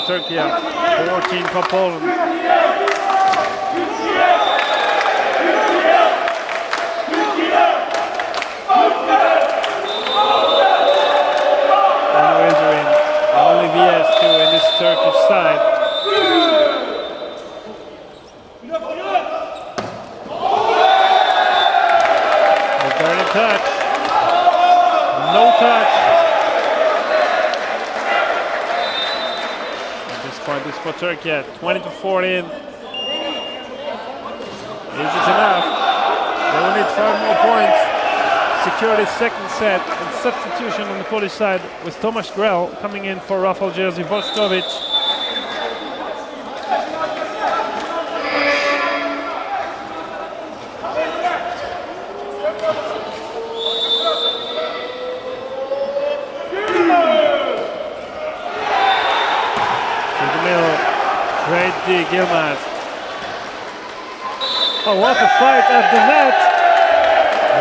Turkey, 14 for Poland. Only VS2 in this Turkish side. Was there any touch? No touch. Point is for Turkey at 20-14. Is it enough? They will need 5 more points. Secure the second set and substitution on the Polish side with Tomasz Grell coming in for Rafał Jerzy Woszkowicz. Great dig, Yılmaz. Oh, what a fight at the net!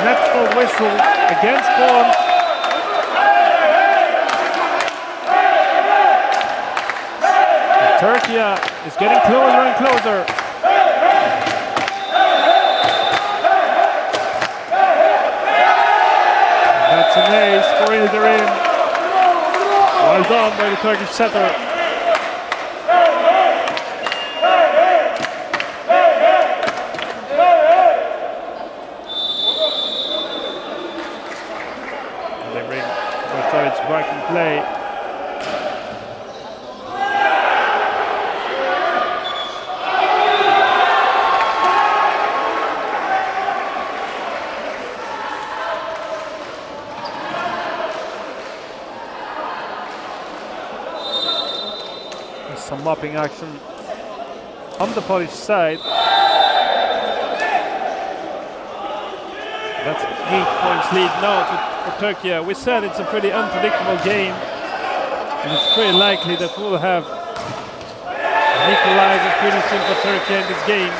Net for whistle against Poland. Turkey is getting closer and closer. That's an ace for Ildirim. Well done by the Turkish setter. Back in play. There's some mopping action on the Polish side. That's 8 points lead now for Turkey. We said it's a pretty unpredictable game, and it's pretty likely that we'll have an equalizer pretty soon for Turkey in this game.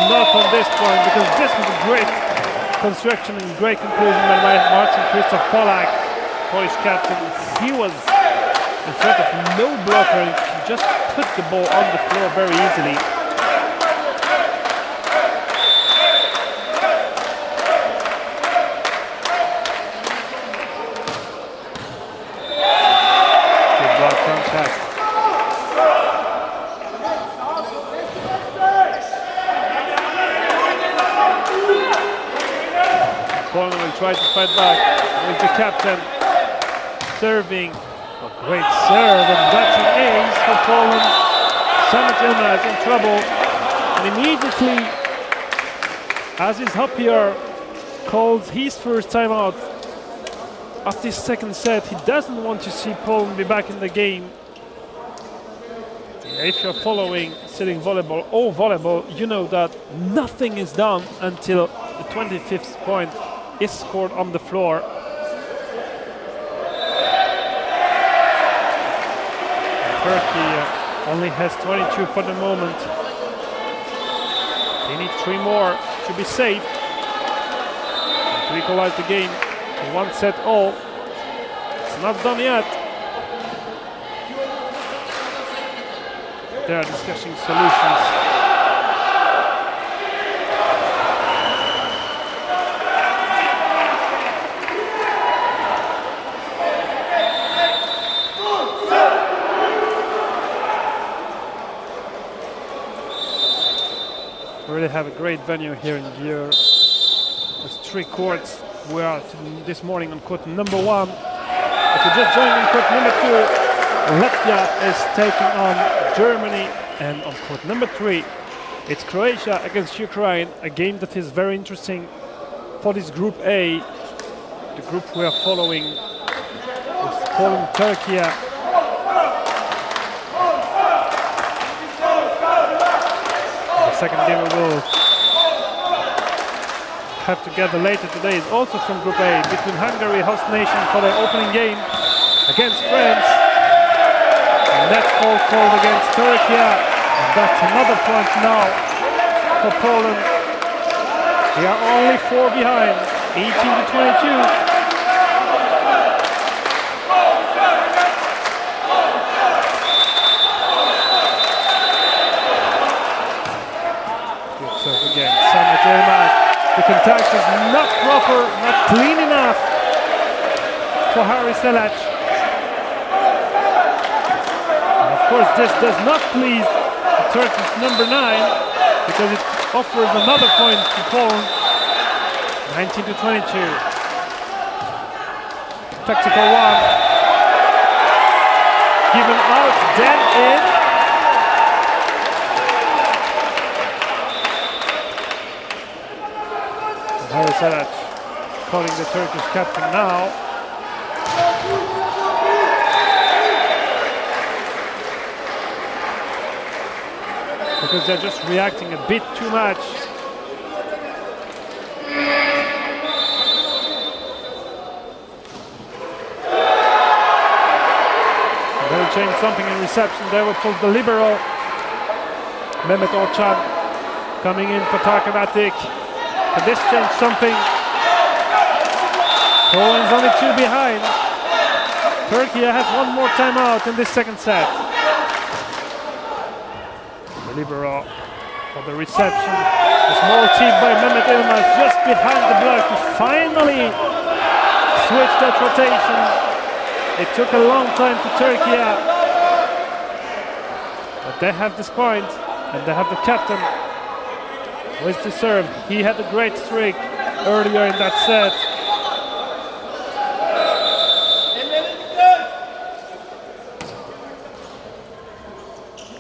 Not on this point, because this was a great construction and great conclusion by Marcin Krzysztof Polak, Polish captain. He was in front of no blocker and just put the ball on the floor very easily. Poland will try to fight back with the captain serving. A great serve, and that's an ace for Poland. Mehmet Yılmaz in trouble, and immediately, Aziz Hapyar calls his first timeout of this second set. He doesn't want to see Poland be back in the game. If you're following sitting volleyball or volleyball, you know that nothing is done until the 25th point is scored on the floor. Turkey only has 22 for the moment. They need 3 more to be safe, to equalize the game to 1 set all. It's not done yet. They are discussing solutions. We really have a great venue here in Győr. There's 3 courts. We are this morning on court number 1. If you just joined on court number 2, Latvia is taking on Germany, and on court number 3, it's Croatia against Ukraine, a game that is very interesting for this Group A. The group we are following is Poland, Turkey. The second game we will have together later today is also from Group A between Hungary, host nation, for their opening game against France. Net ball called against Turkey. And that's another point now for Poland. They are only 4 behind, 18-22. Good serve again. The contact is not proper, not clean enough for Harry Selac. Of course, this does not please the Turkish number 9 because it offers another point to Poland. 19-22. Tactical one. Given out, then in. Harry Selac calling the Turkish captain now. Because they're just reacting a bit too much. They'll change something in reception. They will pull the libero. Mehmet Orçan coming in for Tarkavatic. Can this change something? Poland's only 2 behind. Turkey has one more timeout in this second set. The libero for the reception. A small tip by Mehmet Yilmaz just behind the block to finally switch that rotation. It took a long time to Turkey, but they have this point and they have the captain. With the serve, he had a great streak earlier in that set.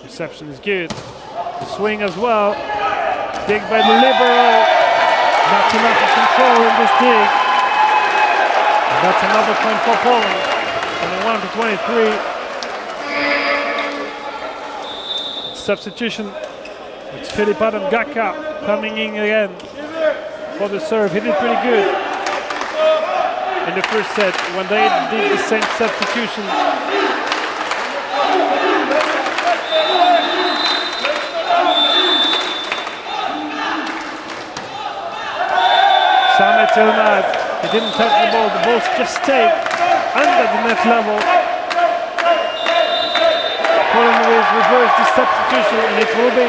Reception is good. The swing as well. Dig by the libero. Not enough of control in this dig. And that's another point for Poland. 21-23. Substitution. It's Filip Adam Gaka coming in again for the serve. He did pretty good in the first set when they did the same substitution. Samet Yilmaz, he didn't touch the ball. The ball just stayed under the net level. Poland will reverse the substitution and it will be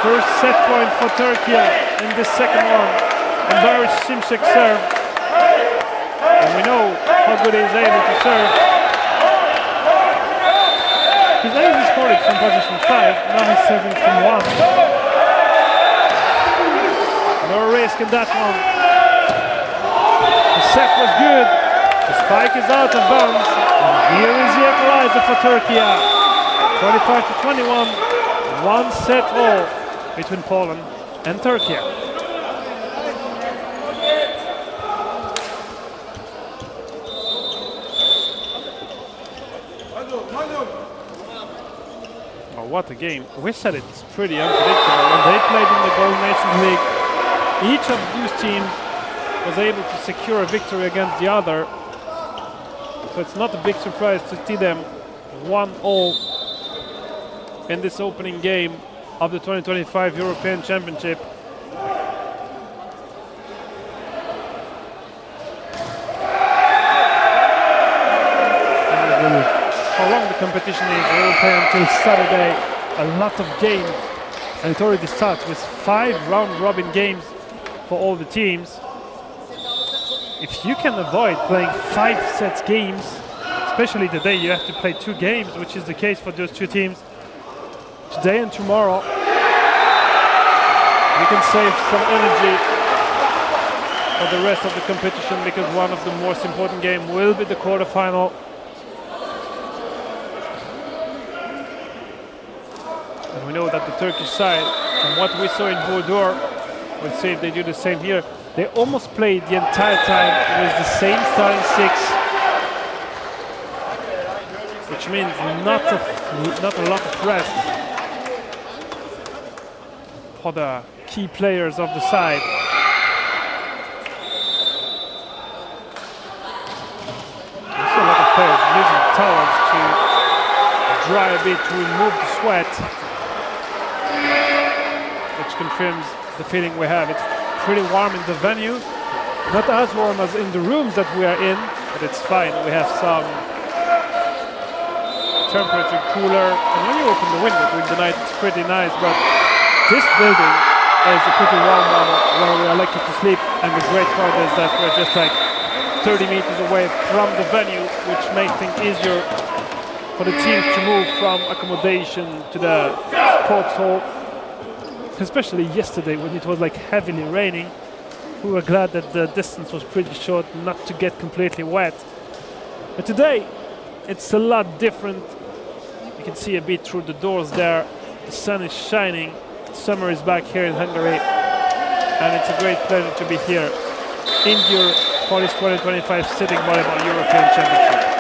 first set point for Turkey in this second one. And Barış Şimşek serve. And we know how good he is able to serve. He's able to score it from position 5. Now he's serving from 1. No risk in that one. The set was good. The spike is out of bounds. And here is the equalizer for Turkey. 25-21. 1 set all between Poland and Turkey. Oh, what a game. We said it's pretty unpredictable. When they played in the Golden Nations League, each of these teams was able to secure a victory against the other. So it's not a big surprise to see them 1-all in this opening game of the 2025 European Championship. How long the competition is, we will play until Saturday. A lot of games, and it already starts with 5 round-robin games for all the teams. If you can avoid playing 5 sets games, especially today you have to play 2 games, which is the case for those 2 teams, today and tomorrow. We can save some energy for the rest of the competition because one of the most important games will be the quarterfinal. And we know that the Turkish side, from what we saw in Bordeaux, we'll see if they do the same here. They almost played the entire time with the same starting six, which means not a lot of rest for the key players of the side. We see a lot of players using towels to dry a bit, to remove the sweat, which confirms the feeling we have. It's pretty warm in the venue, not as warm as in the rooms that we are in, but it's fine. We have some temperature cooler, and when you open the window during the night, it's pretty nice. But this building is a pretty warm one where we are lucky to sleep, and the great part is that we're just like 30 meters away from the venue, which makes things easier for the teams to move from accommodation to the sports hall. Especially yesterday when it was like heavily raining, we were glad that the distance was pretty short, not to get completely wet. But today, it's a lot different. You can see a bit through the doors there. The sun is shining. Summer is back here in Hungary, and it's a great pleasure to be here in Győr for this 2025 Sitting Volleyball European Championship.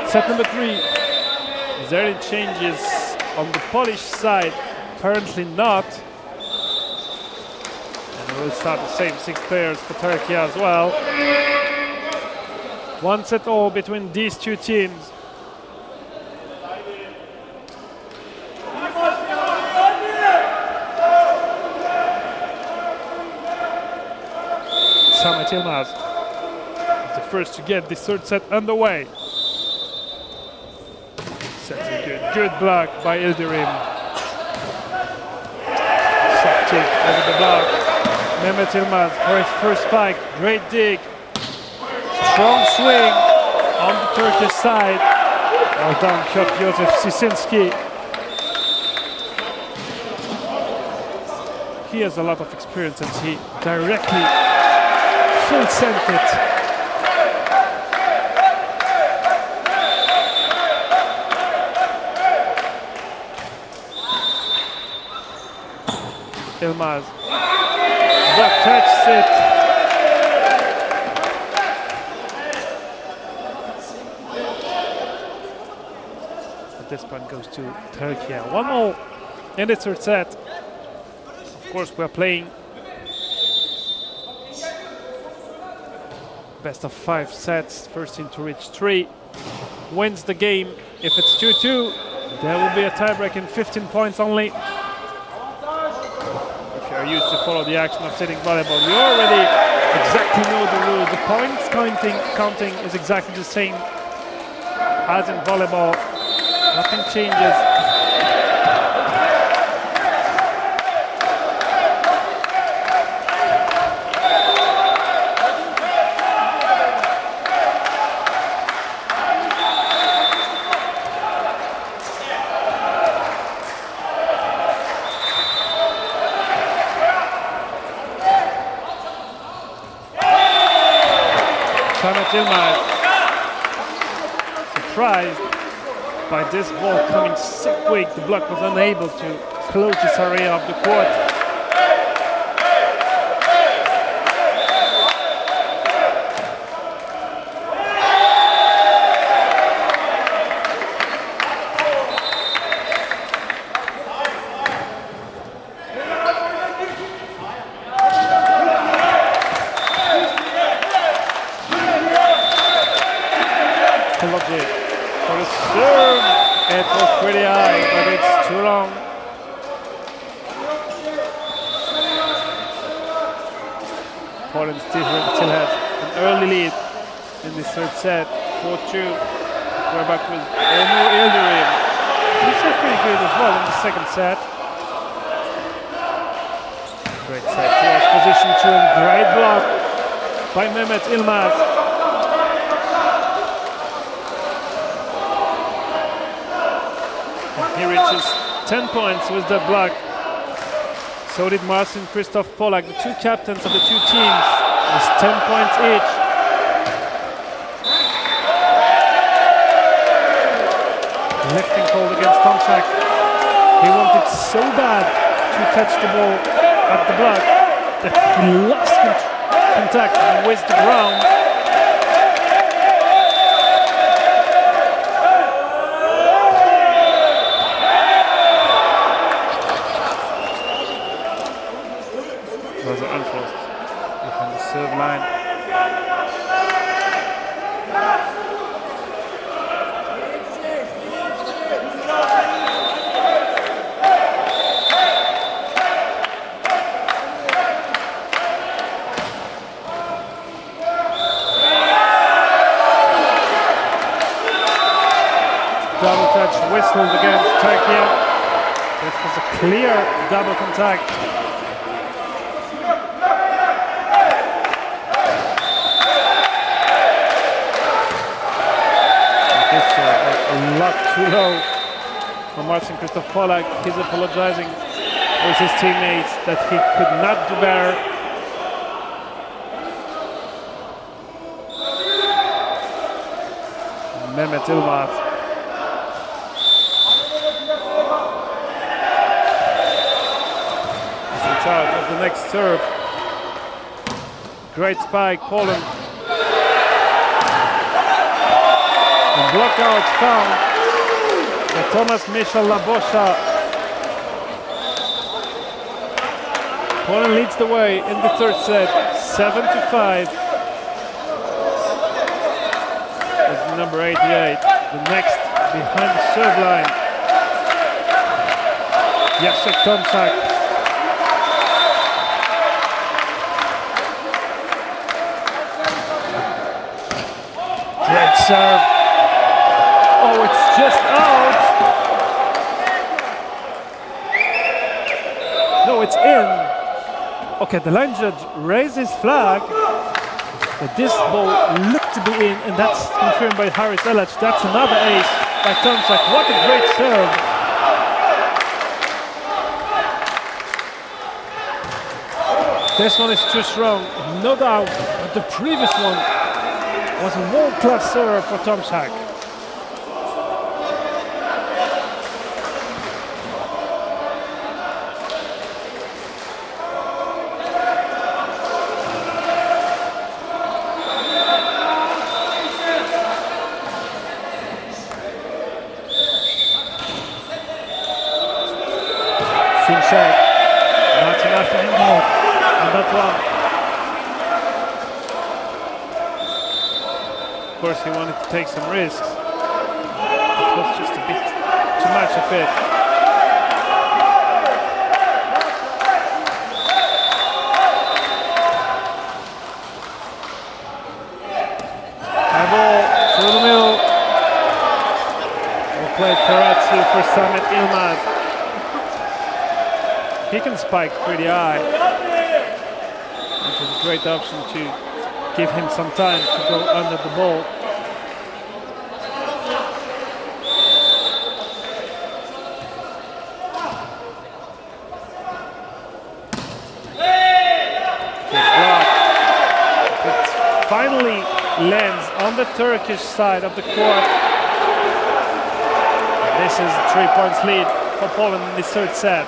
Set number 3. Is there any changes on the Polish side? Apparently not. And we'll start the same 6 players for Turkey as well. 1 set all between these two teams. Samet Yilmaz is the first to get this third set underway. Good block by Ildirim. Soft kick over the block. Mehmet Yilmaz for his first spike. Great dig. Strong swing on the Turkish side. Well done, Piotr Josef Sisinski. He has a lot of experience and he directly full sent it. Yilmaz. Block touches it. But this point goes to Turkey. 1-0 in the third set. Of course, we're playing best of 5 sets. First team to reach 3 wins the game. If it's 2-2, there will be a tiebreak in 15 points only. Are used to follow the action of sitting volleyball, you already exactly know the rules. The points counting is exactly the same as in volleyball. Nothing changes. Yilmaz surprised by this ball coming so quick. The block was unable to close this area of the court. psychology for the serve. It was pretty high, but it's too long. Poland still has an early lead in this third set, 4-2. We're back with Omur Yildirim. He's pretty good as well in the second set. Great set towards position 2 and great block by Mehmet Ilmaz. And he reaches 10 points with that block. So did Marcin Krzysztof Polak, the two captains of the two teams, with 10 points each. Lifting called against Tomczak. He wanted so bad to touch the ball at the block that he lost contact with the ground. Those are unforced behind the serve line. Double touch whistled against Turkey. This was a clear double contact. This was a lot too low for Marcin Krzysztof Polak. He's apologizing with his teammates that he could not do better. Mehmet Ilmaz. Out of the next serve. Great spike, Poland. And block out found by Tomasz Michal Labosza. Poland leads the way in the third set, 7-5. With number 88, the next behind the serve line. Jacek Tomczak. Great serve. Oh, it's just out. No, it's in. Okay, the line judge raised his flag, but this ball looked to be in, and that's confirmed by Haris Elac. That's another ace by Tomczak. What a great serve. This one is too strong, no doubt, but the previous one was a world-class serve for Tomczak. Simczak, not enough angle on that one. Of course, he wanted to take some risks. It was just a bit too much of it. High ball through the middle. Well played Karatsu for Samet Ilmaz. He can spike pretty high. Which is a great option to give him some time to go under the ball. Good block. It finally lands on the Turkish side of the court. This is a 3 points lead for Poland in this third set.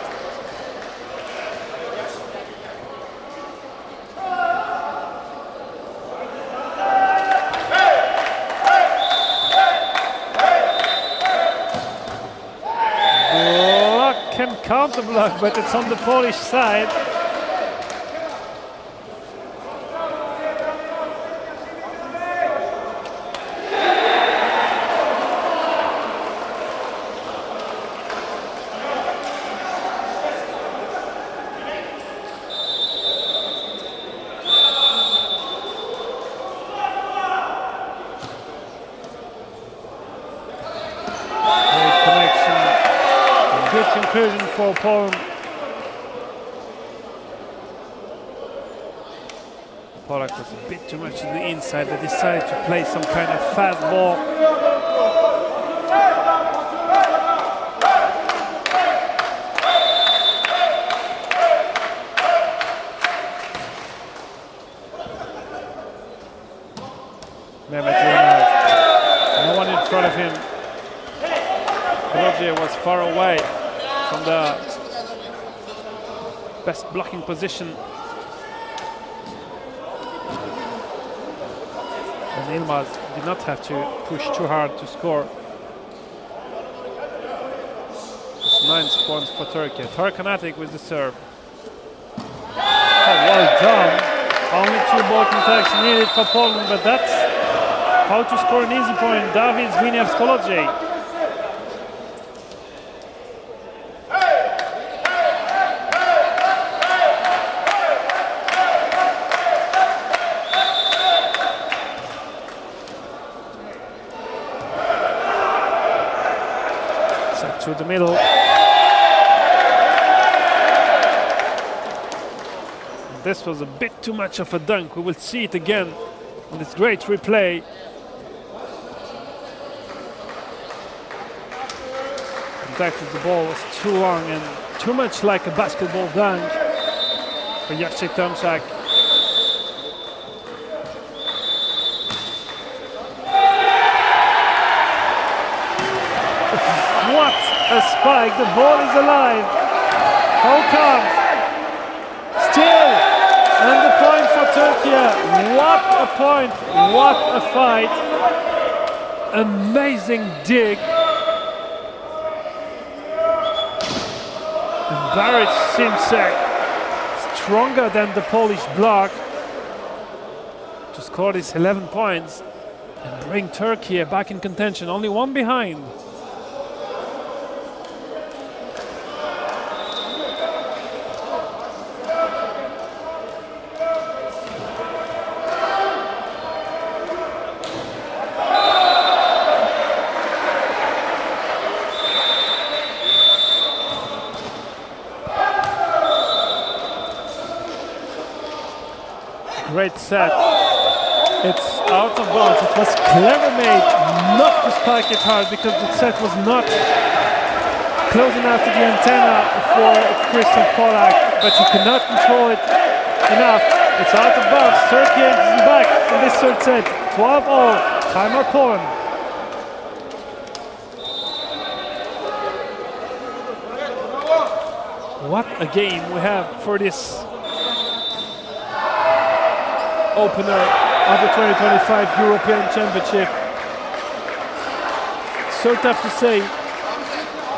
Can counter block, but it's on the Polish side. conclusion for Poland. Polak was a bit too much to the inside. They decided to play some kind of fast ball. No one in front of him. Győr was far away from the best blocking position. And Yilmaz did not have to push too hard to score. It's 9 points for Turkey. Tarkanatic with the serve. Oh, well done. Only 2 ball contacts needed for Poland, but that's how to score an easy point. David Zbigniew-Skolodziej. Set to the middle. This was a bit too much of a dunk. We will see it again on this great replay. Contact with the ball was too long and too much like a basketball dunk for Jacek Tomczak. What a spike! The ball is alive. How come? Still, and the point for Turkey. What a point! What a fight! Amazing dig. Barış Simsek, stronger than the Polish block, to score these 11 points and bring Turkey back in contention, only 1 behind. Great set. It's out of bounds. It was clever made not to spike it hard because the set was not close enough to the antenna for Krzysztof Polak, but he could not control it enough. It's out of bounds. Turkey is back in this third set. 12-all. Timer Poland. What a game we have for this opener of the 2025 European Championship. So tough to say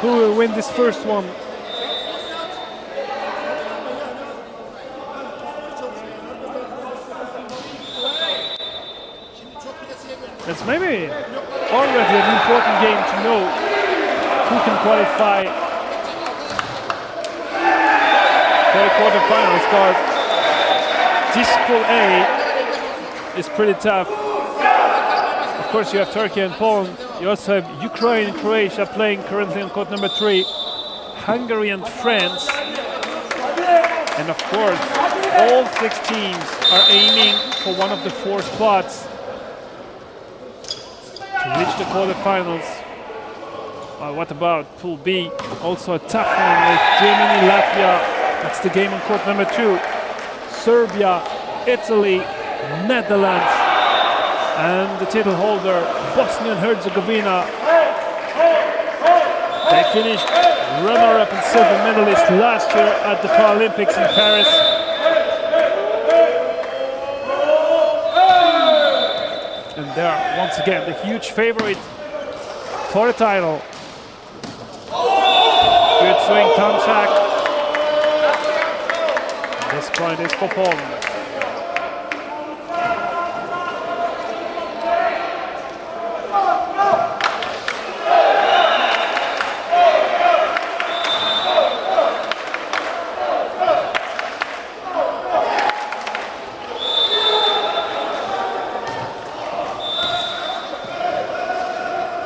who will win this first one. It's maybe already an important game to know who can qualify for the quarterfinals, because this Pool A is pretty tough. Of course, you have Turkey and Poland. You also have Ukraine and Croatia playing currently on court number 3. Hungary and France. And of course, all 6 teams are aiming for one of the 4 spots to reach the quarterfinals. What about Pool B? Also a tough one with Germany, Latvia. That's the game on court number 2. Serbia, Italy, Netherlands, and the title holder, Bosnia and Herzegovina. They finished runner-up and silver medalist last year at the Paralympics in Paris. And they are once again the huge favorite for the title. Good swing, Tomczak. This point is for Poland.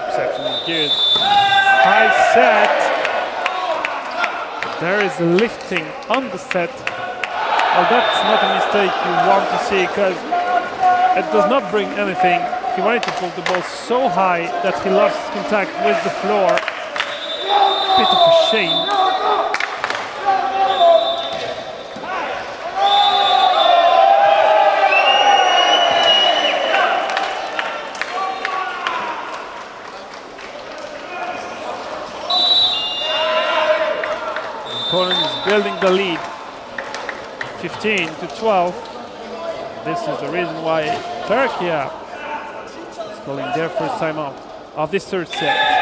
Reception is good. High set. There is lifting on the set. Well, that's not a mistake you want to see because it does not bring anything. He wanted to pull the ball so high that he lost contact with the floor. Bit of a shame. Poland is building the lead, 15-12. This is the reason why Turkey is calling their first timeout of this third set.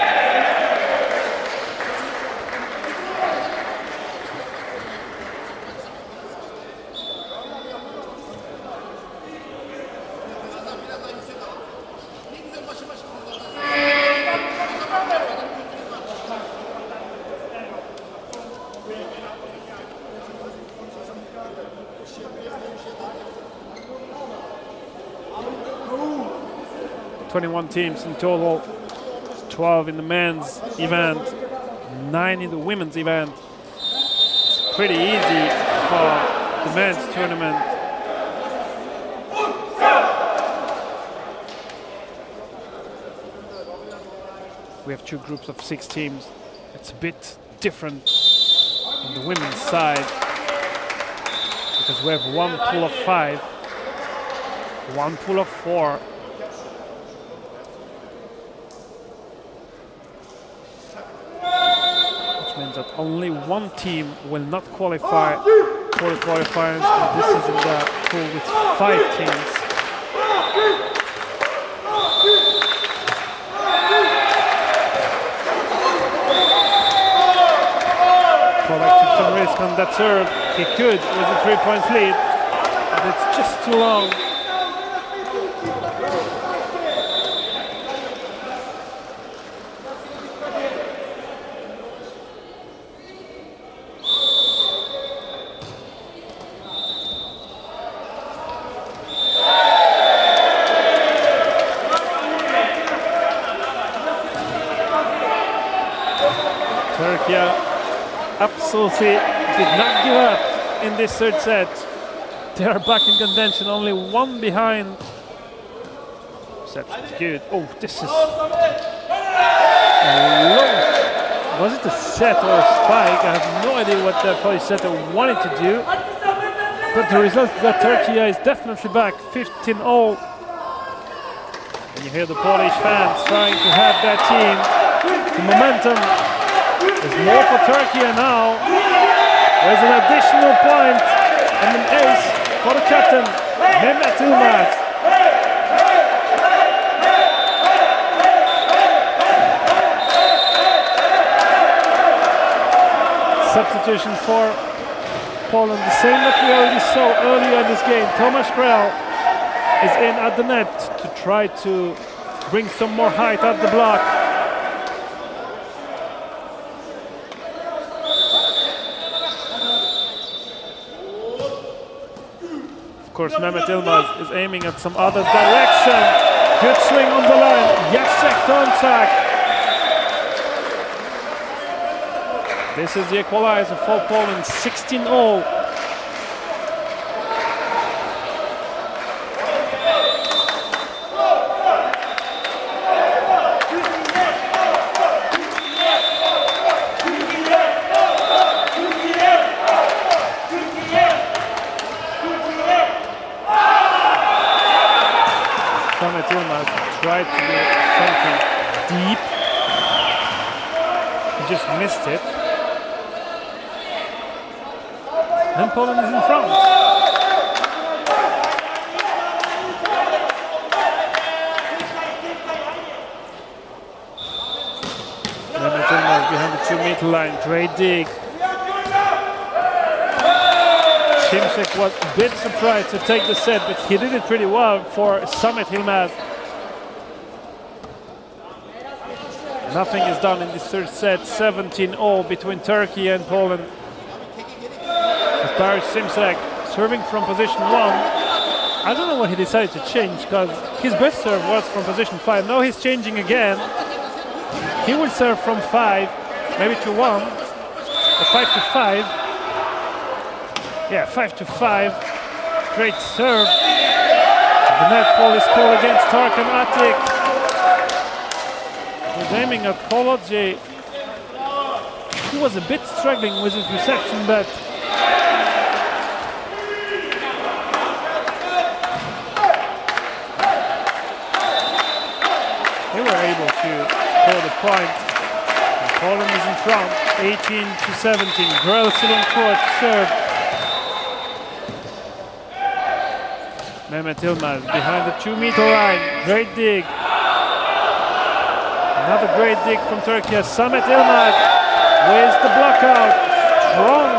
21 teams in total, 12 in the men's event, 9 in the women's event. It's pretty easy for the men's tournament. We have 2 groups of 6 teams. It's a bit different on the women's side because we have 1 pool of 5, 1 pool of 4. Means that only 1 team will not qualify for the qualifiers, and this is in the pool with 5 teams. Polak took some risk on that serve. He could with a 3-point lead, but it's just too long. Turkey absolutely did not give up in this third set. They are back in contention, only 1 behind. Reception is good. Oh, this is low. Was it a set or a spike? I have no idea what the Polish setter wanted to do. But the result is that Turkey is definitely back, 15-all. And you hear the Polish fans trying to have that team. The momentum is more for Turkey now. There's an additional point and an ace for the captain, Mehmet Yilmaz. Substitution for Poland, the same that we already saw earlier in this game. Tomasz Krell is in at the net to try to bring some more height at the block. Of course, Mehmet Yilmaz is aiming at some other direction. Good swing on the line. Jacek Tomczak. This is the equalizer for Poland, 16-all. Mehmet Yilmaz tried to do something deep. He just missed it. And Poland is in front. Mehmet Yilmaz behind the 2-meter line. Great dig. Szymczak was a bit surprised to take the set, but he did it pretty well for Mehmet Yilmaz. Nothing is done in this third set, 17-all between Turkey and Poland. As Szymczak serving from position 1. I don't know what he decided to change, because his best serve was from position 5. Now he's changing again. He will serve from 5, maybe to 1. 5-5. Yeah, 5-5. Great serve. The net fall is called against Tarkan Atik. Was aiming at Kolodziej. He was a bit struggling with his reception, but they were able to score the point. And Poland is in front, 18-17. Grell still on court, serve. Mehmet Yilmaz behind the 2-meter line. Great dig. Another great dig from Turkey. Samet Yilmaz with the block out. Strong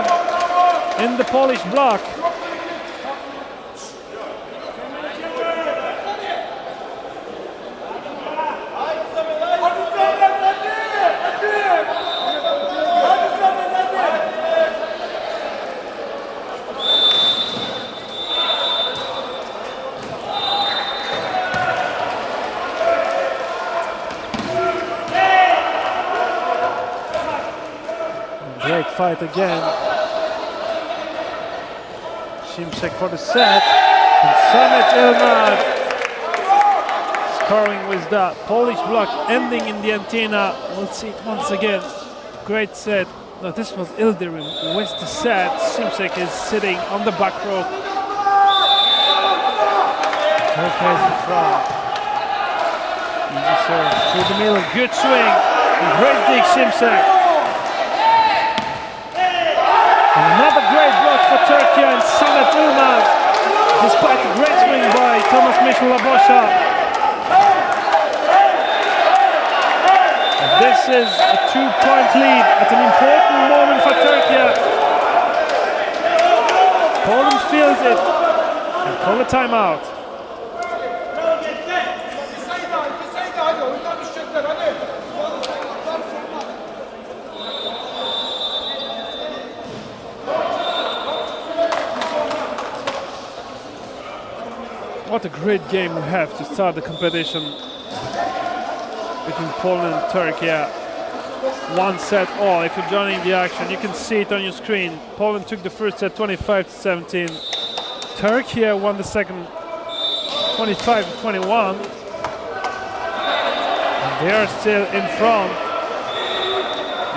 in the Polish block. Great fight again. Szymczak for the set. And Samet Yilmaz scoring with that Polish block ending in the antenna. We'll see it once again. Great set. No, this was Ildirim with the set. Szymczak is sitting on the back row. Turkey is in front. Easy serve through the middle. Good swing. And great dig, Szymczak. And another great block for Turkey and Samet Yilmaz, despite a great swing by Thomas Michel Labosha. And this is a 2-point lead at an important moment for Turkey. Poland feels it and call a timeout. What a great game we have to start the competition between Poland and Turkey. One set all. If you're joining the action, you can see it on your screen. Poland took the first set 25-17. Turkey won the second 25-21. And they are still in front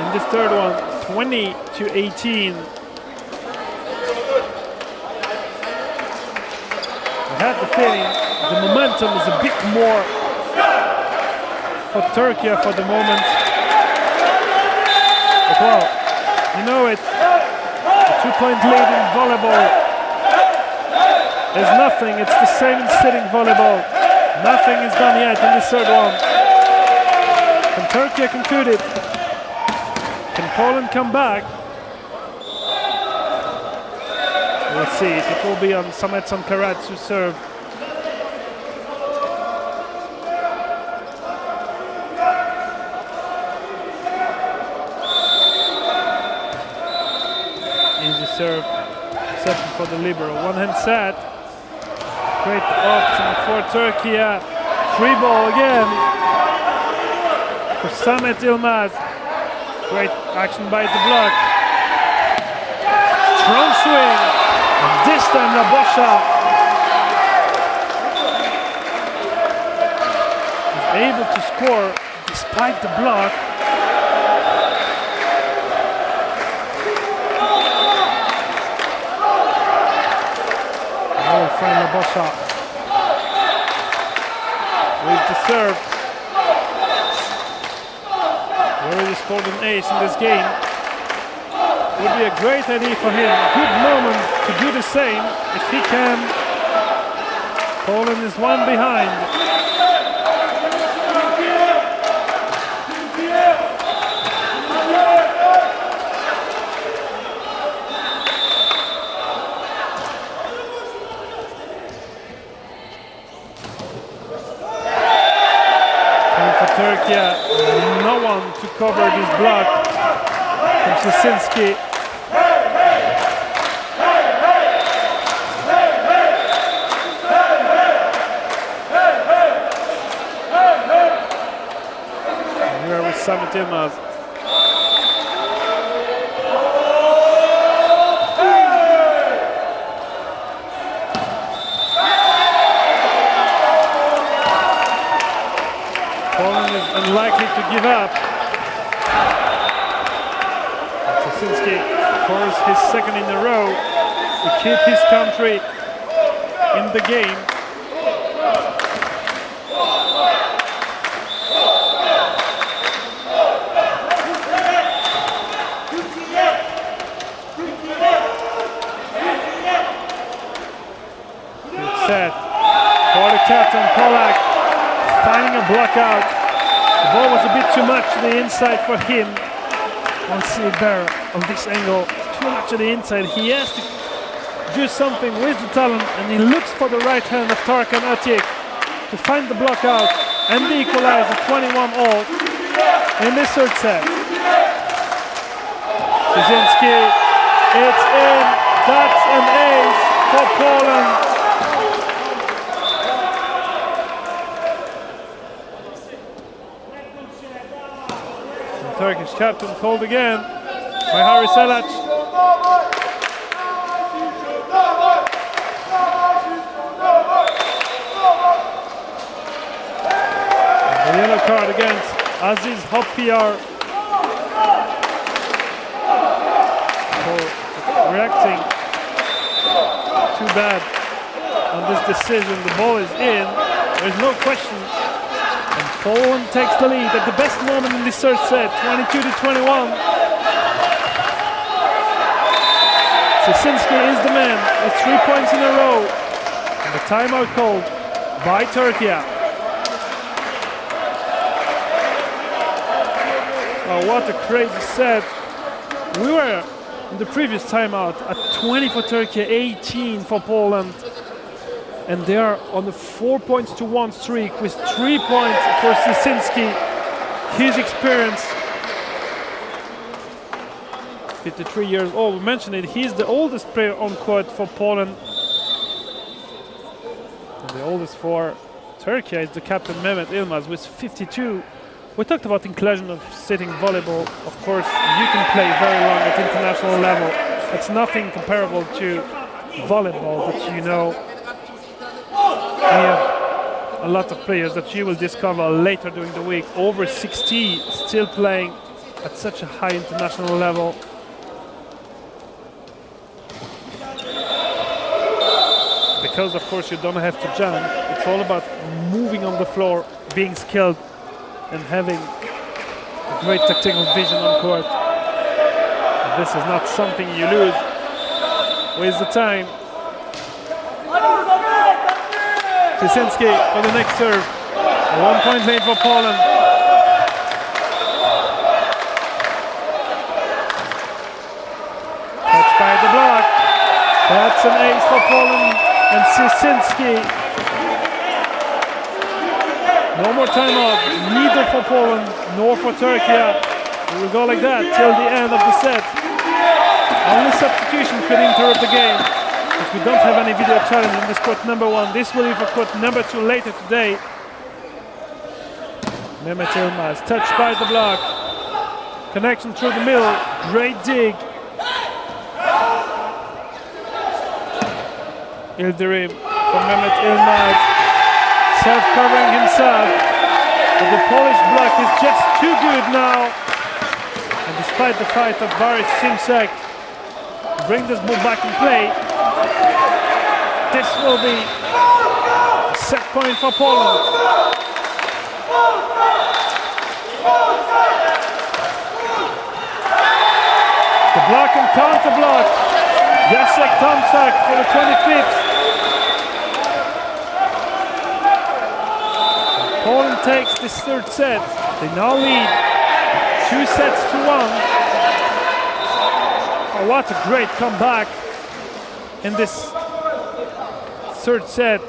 in this third one, 20-18. I have the feeling the momentum is a bit more for Turkey for the moment. But well, you know it, a 2-point lead in volleyball is nothing. It's the same in sitting volleyball. Nothing is done yet in this third one. Can Turkey conclude it? Can Poland come back? We'll see if it will be on Samet Sankarat to serve. Easy serve, exception for the libero. One-hand set. Great option for Turkey. Free ball again for Samet Yilmaz. Great action by the block. Strong swing. And this time Labosha is able to score despite the block. Oh, find Labosha with the serve. Already scored an ace in this game. Would be a great idea for him. Good moment to do the same if he can. Poland is one behind. Time for Turkey. No one to cover this block from Sosinski. Samet Yilmaz. Poland is unlikely to give up. Sosinski scores his second in a row to keep his country in the game. Good set for the captain Polak, finding a block out. The ball was a bit too much to the inside for him. Let's see it there on this angle, too much to the inside. He has to do something with the talent, and he looks for the right hand of Tarkan Atik to find the block out and the equalizer, 21-all in this third set. Sosinski, it's in. That's an ace for Poland. Turkish captain called again by Harry Selac. The yellow card against Aziz Hopiar for reacting too bad on this decision. The ball is in, there's no question. And Poland takes the lead at the best moment in this third set, 22-21. Sosinski is the man with 3 points in a row. And the timeout called by Turkey. Oh, what a crazy set. We were in the previous timeout at 20 for Turkey, 18 for Poland. And they are on a 4-1 streak with 3 points for Sosinski. His experience, 53 years old, we mentioned it, he's the oldest player on court for Poland. And the oldest for Turkey is the captain Mehmet Yilmaz with 52. We talked about inclusion of sitting volleyball. Of course, you can play very long at international level. It's nothing comparable to volleyball that you know. We have a lot of players that you will discover later during the week, over 60, still playing at such a high international level. Because of course you don't have to jump, it's all about moving on the floor, being skilled and having a great tactical vision on court. And this is not something you lose with the time. Sosinski for the next serve. 1 point lead for Poland. Touched by the block. That's an ace for Poland and Sosinski. No more timeout, neither for Poland nor for Turkey. We will go like that till the end of the set. Only substitution could interrupt the game. If we don't have any video challenge in this court number 1, this will be for court number 2 later today. Mehmet Yilmaz, touched by the block. Connection through the middle, great dig. Ildirim from Mehmet Yilmaz, self-covering himself. But the Polish block is just too good now. And despite the fight of Boris Simsek, bring this ball back in play. This will be a set point for Poland. The block and counter block. Jacek Tomczak for the 25th. Poland takes this third set. They now lead 2-1. Oh, what a great comeback in this third set.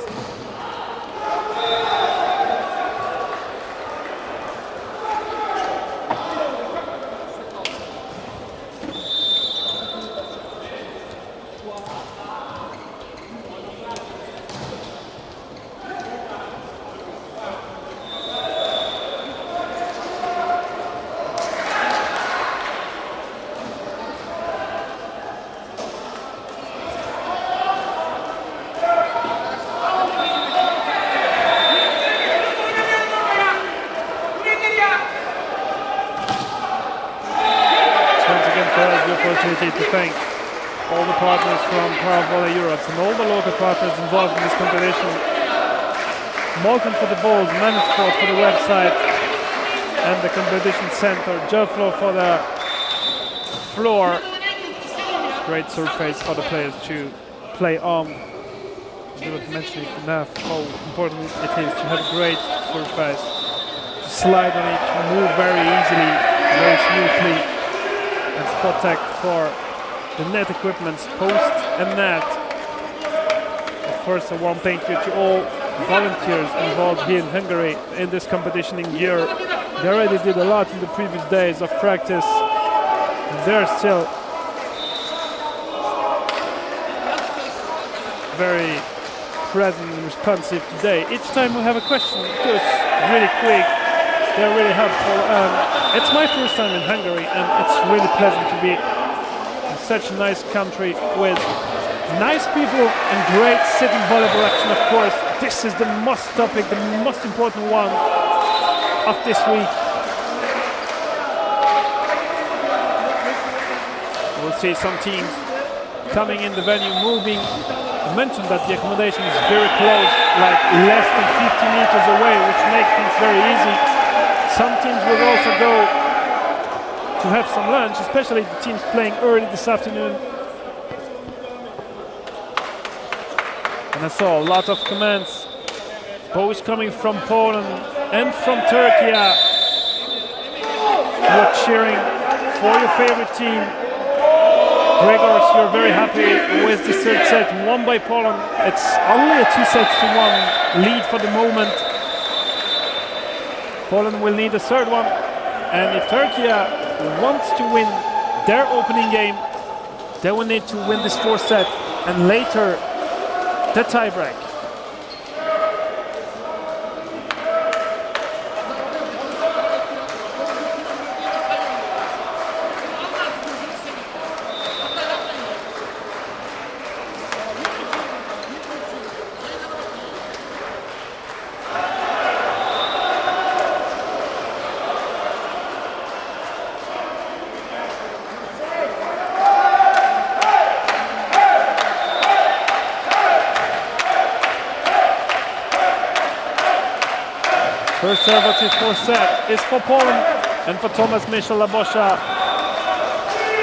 opportunity to thank all the partners from Volleyball Europe and all the local partners involved in this competition. Molten for the balls, Mansport for the website and the competition center, Jefflo for the floor. Great surface for the players to play on. I didn't mention it enough how important it is to have a great surface, to slide on it, to move very easily, very smoothly, and spot tech for the net equipments, post and net. Of course, a warm thank you to all volunteers involved here in Hungary in this competition in Győr. They already did a lot in the previous days of practice, and they're still very present and responsive today. Each time we have a question, just really quick, they're really helpful. It's my first time in Hungary, and it's really pleasant to be in such a nice country with nice people and great sitting volleyball action, of course. This is the most topic, the most important one of this week. We'll see some teams coming in the venue, moving. I mentioned that the accommodation is very close, like less than 50 meters away, which makes things very easy. Some teams will also go to have some lunch, especially the teams playing early this afternoon. And I saw a lot of comments, both coming from Poland and from Turkey. You're cheering for your favorite team. Gregors, you're very happy with the third set won by Poland. It's only a 2-1 lead for the moment. Poland will need a third one, and if Turkey wants to win their opening game, they will need to win this fourth set and later the tiebreak. First serve of fourth set is for Poland and for Thomas Michel Labosha.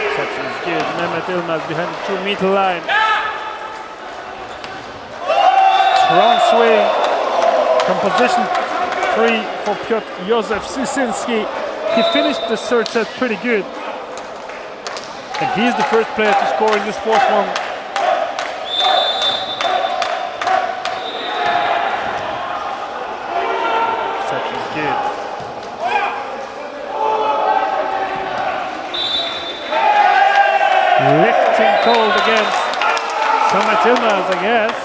Reception is good. Mehmet Ilmaz behind the 2-meter line. Strong swing. Composition 3 for Piotr Józef Susinski. He finished the third set pretty good. And he's the first player to score in this fourth one. Lifting cold against Samet Ilmaz, I guess.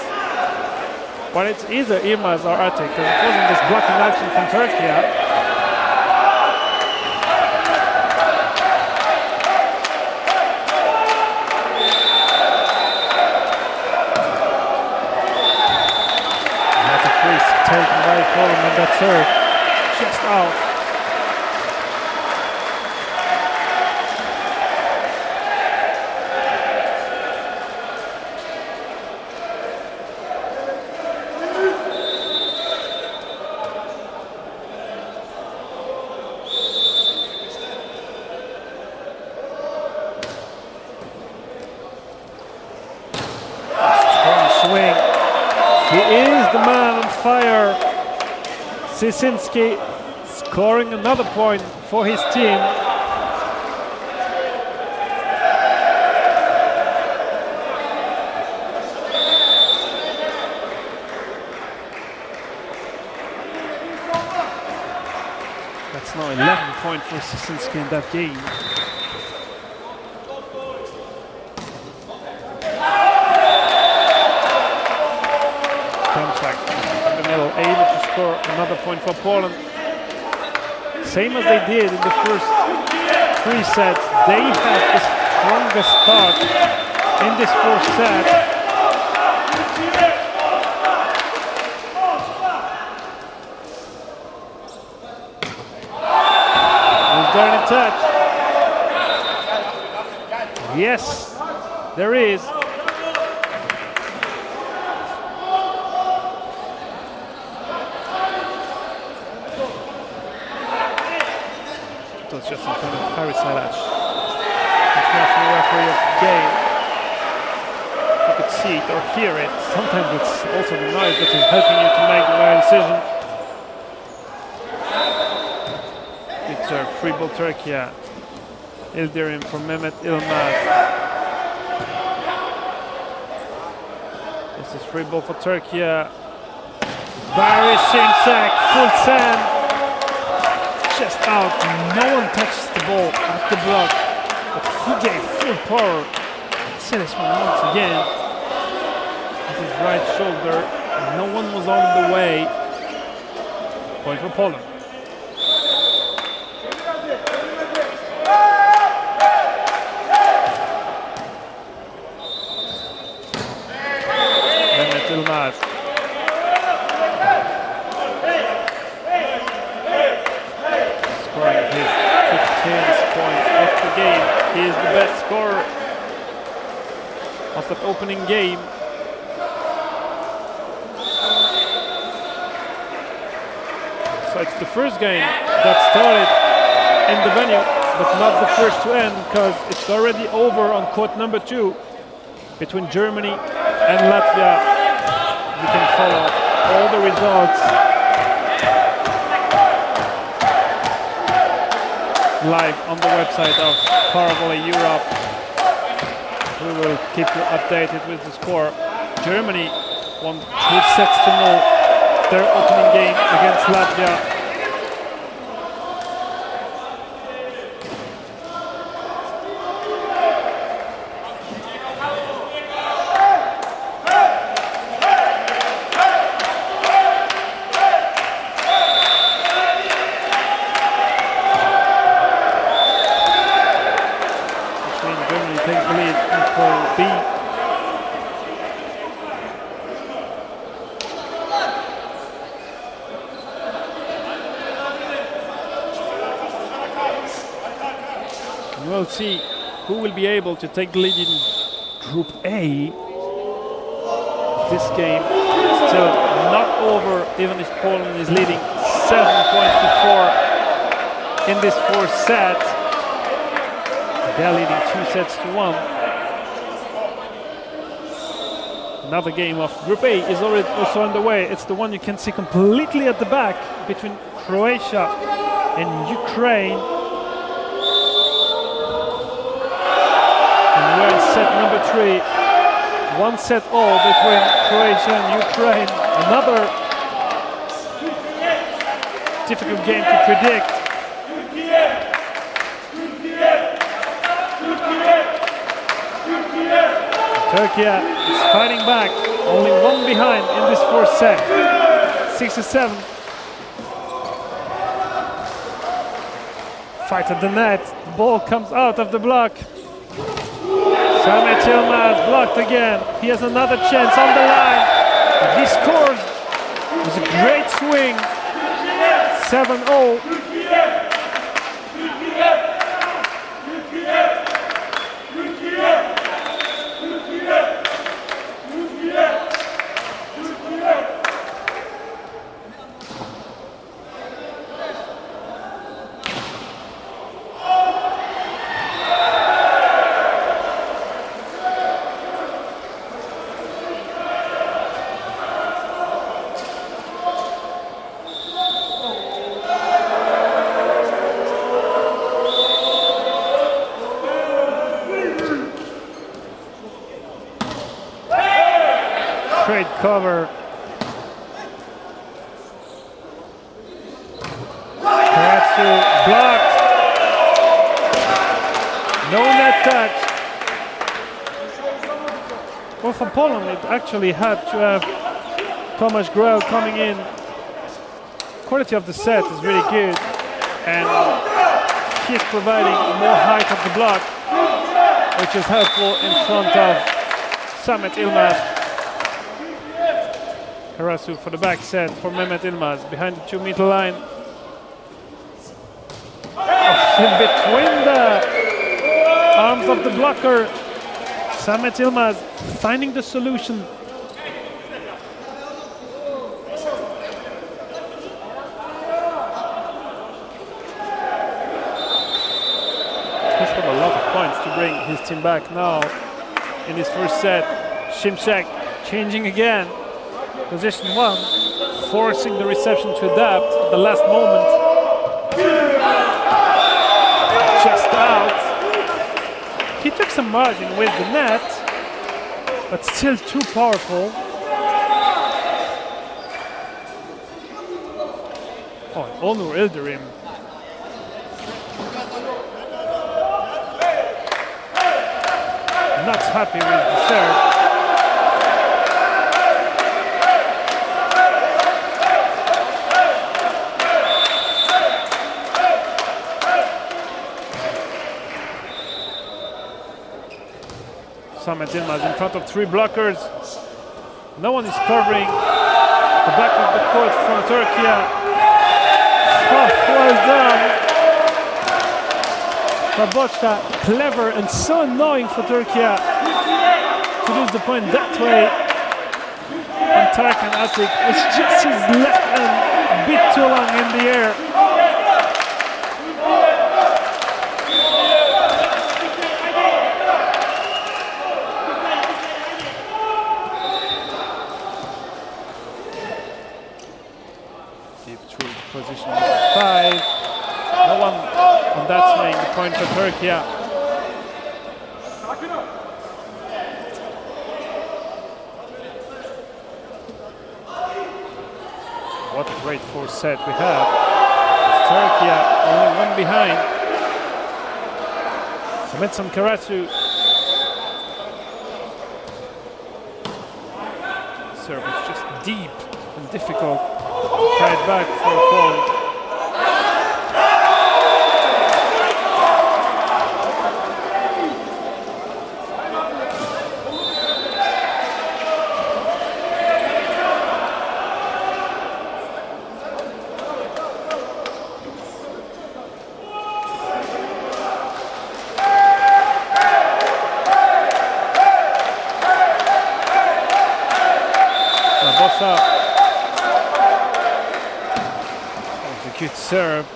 But it's either Ilmaz or Atik, because it wasn't this blocking action from Turkey. Not a crease taken by Poland on that serve. Just out. He is the man on fire. Sisinski scoring another point for his team. That's now 11 points for Sisinski in that game. Able to score another point for Poland. Same as they did in the first three sets. They have the strongest start in this fourth set. Was there any touch? Yes, there is. It was just some kind of Harry Salash, international referee of the game. You could see it or hear it. Sometimes it's also the noise that is helping you to make the right decision. It's a free ball Turkey. Ildirim from Mehmet Ilmaz. This is free ball for Turkey. Barry Simsak, full send. Just out. No one touches the ball at the block. But he gave full power. Silisman once again. With his right shoulder. No one was on the way. Point for Poland. Ilmaz. Scoring his 15th point of the game. He is the best scorer of that opening game. So it's the first game that started in the venue, but not the first to end, because it's already over on court number 2 between Germany and Latvia. You can follow all the results live on the website of Volleyball Europe. We will keep you updated with the score. Germany won 2 sets to 0 their opening game against Latvia. We'll see who will be able to take the lead in Group A. This game is still not over, even if Poland is leading 7 points to 4 in this 4th set. They're leading 2 sets to 1. Another game of Group A is already also underway. It's the one you can see completely at the back between Croatia and Ukraine. And we're in set number 3. 1 set all between Croatia and Ukraine. Another difficult game to predict. Turkey is fighting back, only 1 behind in this 4th set. 6-7. Fight at the net. The ball comes out of the block. Samet Yilmaz blocked again. He has another chance on the line. He scores. It was a great swing. 7-0. Great cover. Karatsu blocked. No net touch. Well, for Poland, it actually had to have Tomasz Grell coming in. Quality of the set is really good, and he's providing more height of the block, which is helpful in front of Samet Ilmaz. Karasu for the back set for Mehmet Ilmaz behind the 2-meter line. In between the arms because of the blocker. Samet Yilmaz finding the solution. He's got a lot of points to bring his team back now in his first set. Shimshek changing again. Position 1, forcing the reception to adapt at the last moment. Just out. He took some margin with the net, but still too powerful. Oh, Onur Ildirim. Not happy with the serve. Samet Yilmaz in front of 3 blockers. No one is covering the back of the court from Turkey. Oh, well done. Babosha, clever and so annoying for Turkey to lose the point that way. And Tarkan Atik was just his left hand a bit too long in the air. Position 5. No one on that swing. The point for Turkey. What a great fourth set we have. Turkey only 1 behind. Samet Sankarasu. Serve is just deep and difficult. Fight back for a POL. Barbosa. Good serve.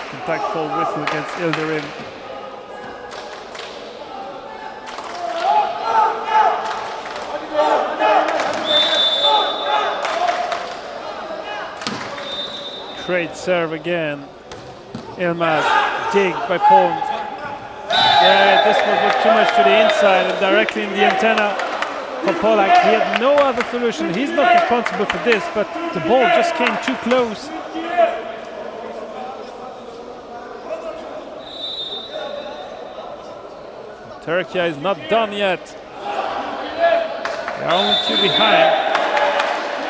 Contactful whistle against Ildirim. Great serve again. Yilmaz, dig by POL. Yeah, this was too much to the inside and directly in the antenna for Polak. He had no other solution. He's not responsible for this, but the ball just came too close. Turkey is not done yet. They are only 2 behind.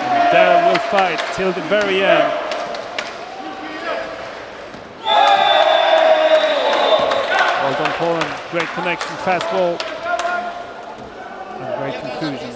And they will fight till the very end. Poland, great connection, fast ball, and great conclusion.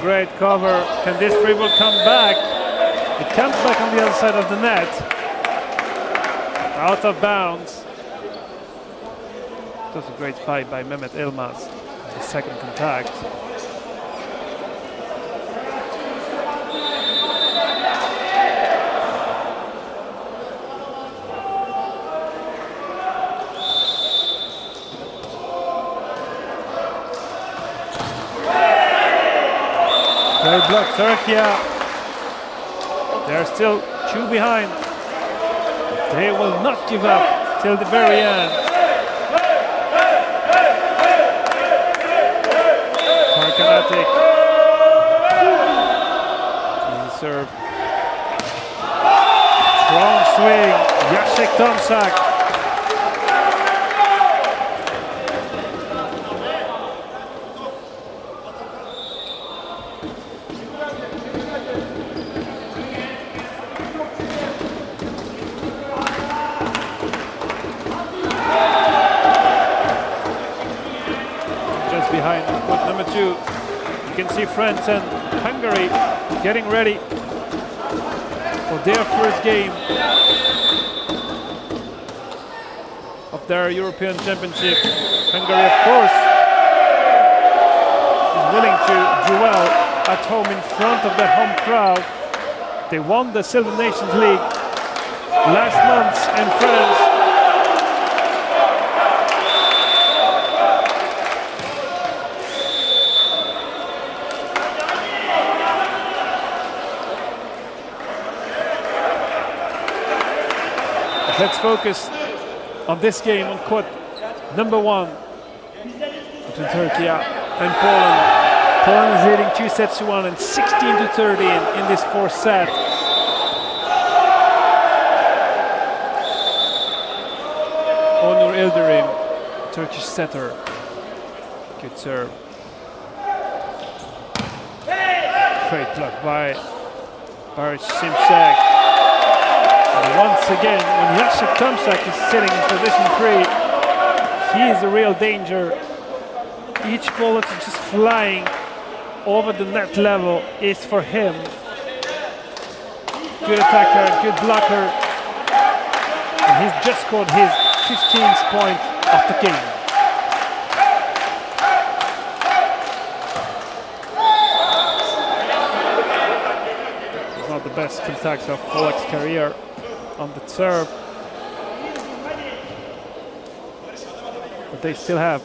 Great cover. Can this free ball come back? It comes back on the other side of the net. Out of bounds. It was a great spike by Mehmet Yilmaz. The second contact. Great block, Turkey. They're still 2 behind. They will not give up till the very end. Tarkanatic. Easy serve. Strong swing. Jacek Tomczak. Behind court number 2. You can see France and Hungary getting ready for their first game of their European Championship. Hungary, of course, is willing to do well at home in front of their home crowd. They won the Silver Nations League last month in France. Let's focus on this game on court number 1 between Turkey and Poland. Poland is leading 2-1 and 16-13 in this 4th set. Onur Ildirim, Turkish setter. Good serve. Great block by Barış Şimşek. Once again, when Jacek Tomczak is sitting in position 3, he is a real danger. Each ball that's just flying over the net level is for him. Good attacker, good blocker. And he's just scored his 15th point of the game. It's not the best contact of Polak's career on the serve, but they still have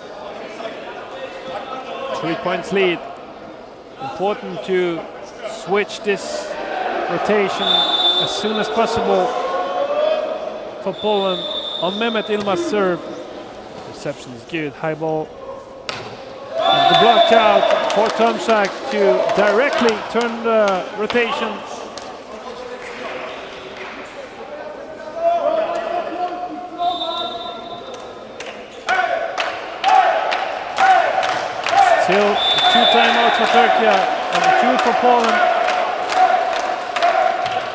3 points lead. Important to switch this rotation as soon as possible for Poland on Mehmet Yilmaz's serve. Reception is good, high ball. And the block out for Tomczak to directly turn the rotation. Still 2 timeouts for Turkey and 2 for Poland.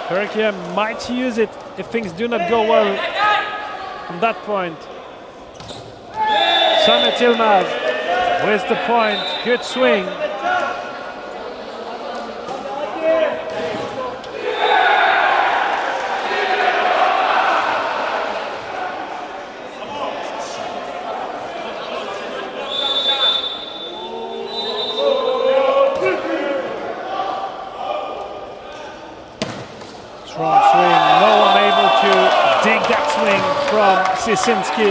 Turkey might use it if things do not go well from that point. Samet Yilmaz with the point, good swing. Strong swing, no one able to dig that swing from Sisinski.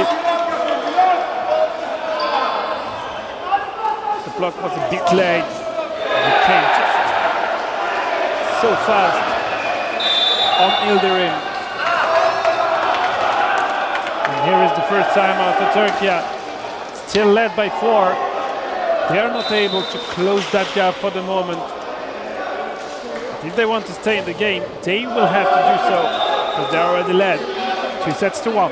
The block was a bit late, and it came just so fast on Ildirim. And here is the first timeout for Turkey, still led by 4. They are not able to close that gap for the moment. If they want to stay in the game, they will have to do so, because they are already led 2-1.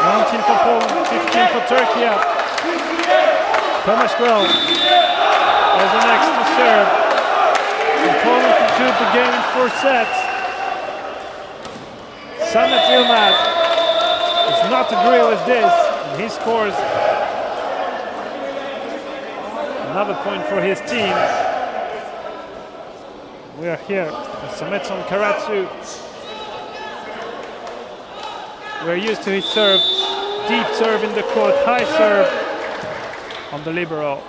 19 for Poland, 15 for Turkey. Thomas Grell as the next to serve. And Poland conclude the game in 4 sets. Samet Yilmaz does not agree with this, and he scores another point for his team. We are here with Sametson Karatsu. We're used to his serve, deep serve in the court, high serve on the libero.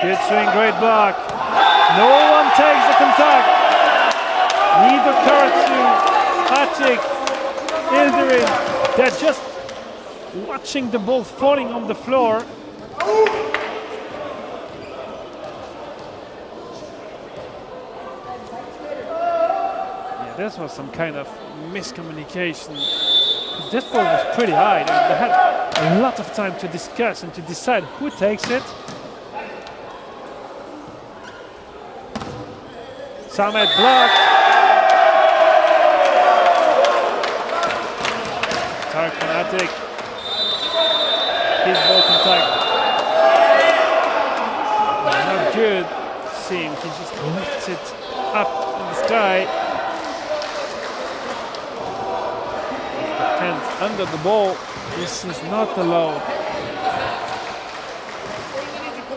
Good swing, great block. No one takes the contact. Neither Karatsu, Atik, Ildirim. They're just watching the ball falling on the floor. Yeah, this was some kind of miscommunication. This ball was pretty high. They had a lot of time to discuss and to decide who takes it. Samet blocked. Tarkan Atik. His ball contact. Not good. See him, he just lifts it up in the sky. With the hands under the ball. This is not allowed.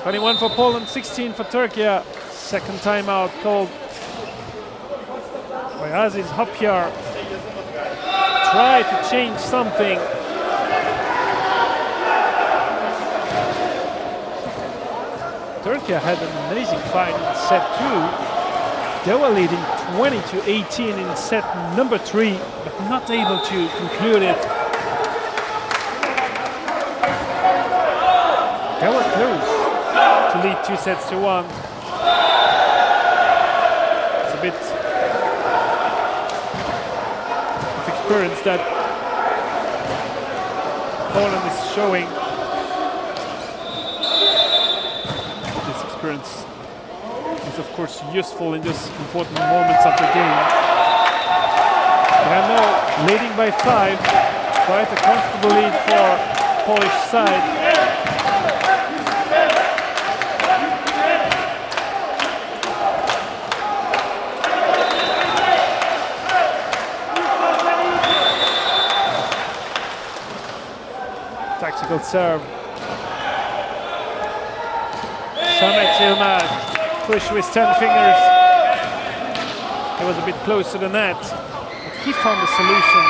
21 for Poland, 16 for Turkey. Second timeout called by Aziz Hopyar. Try to change something. Turkey had an amazing fight in set 2. They were leading 20-18 in set number 3, but not able to conclude it. They were close to lead 2 sets to 1. It's a bit of experience that Poland is showing. This experience is of course useful in these important moments of the game. They are now leading by 5, quite a comfortable lead for Polish side. Tactical serve. Samet Yilmaz push with 10 fingers. He was a bit close to the net, but he found a solution.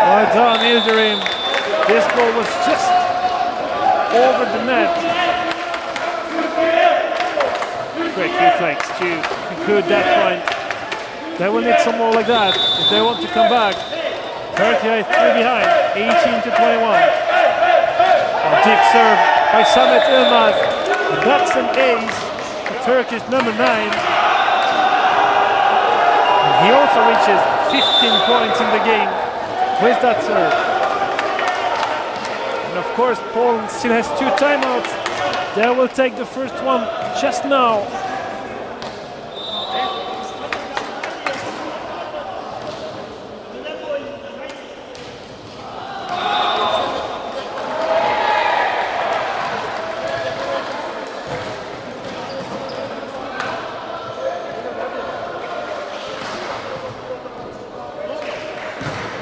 Well done, Ildirim. This ball was just over the net. Great reflex to conclude that point. They will need some more like that if they want to come back. Turkey is 3 behind, 18-21. A deep serve by Samet Yilmaz. That's an ace for Turkish number 9. And he also reaches 15 points in the game with that serve. Of course, Poland still has 2 timeouts. They will take the first one just now.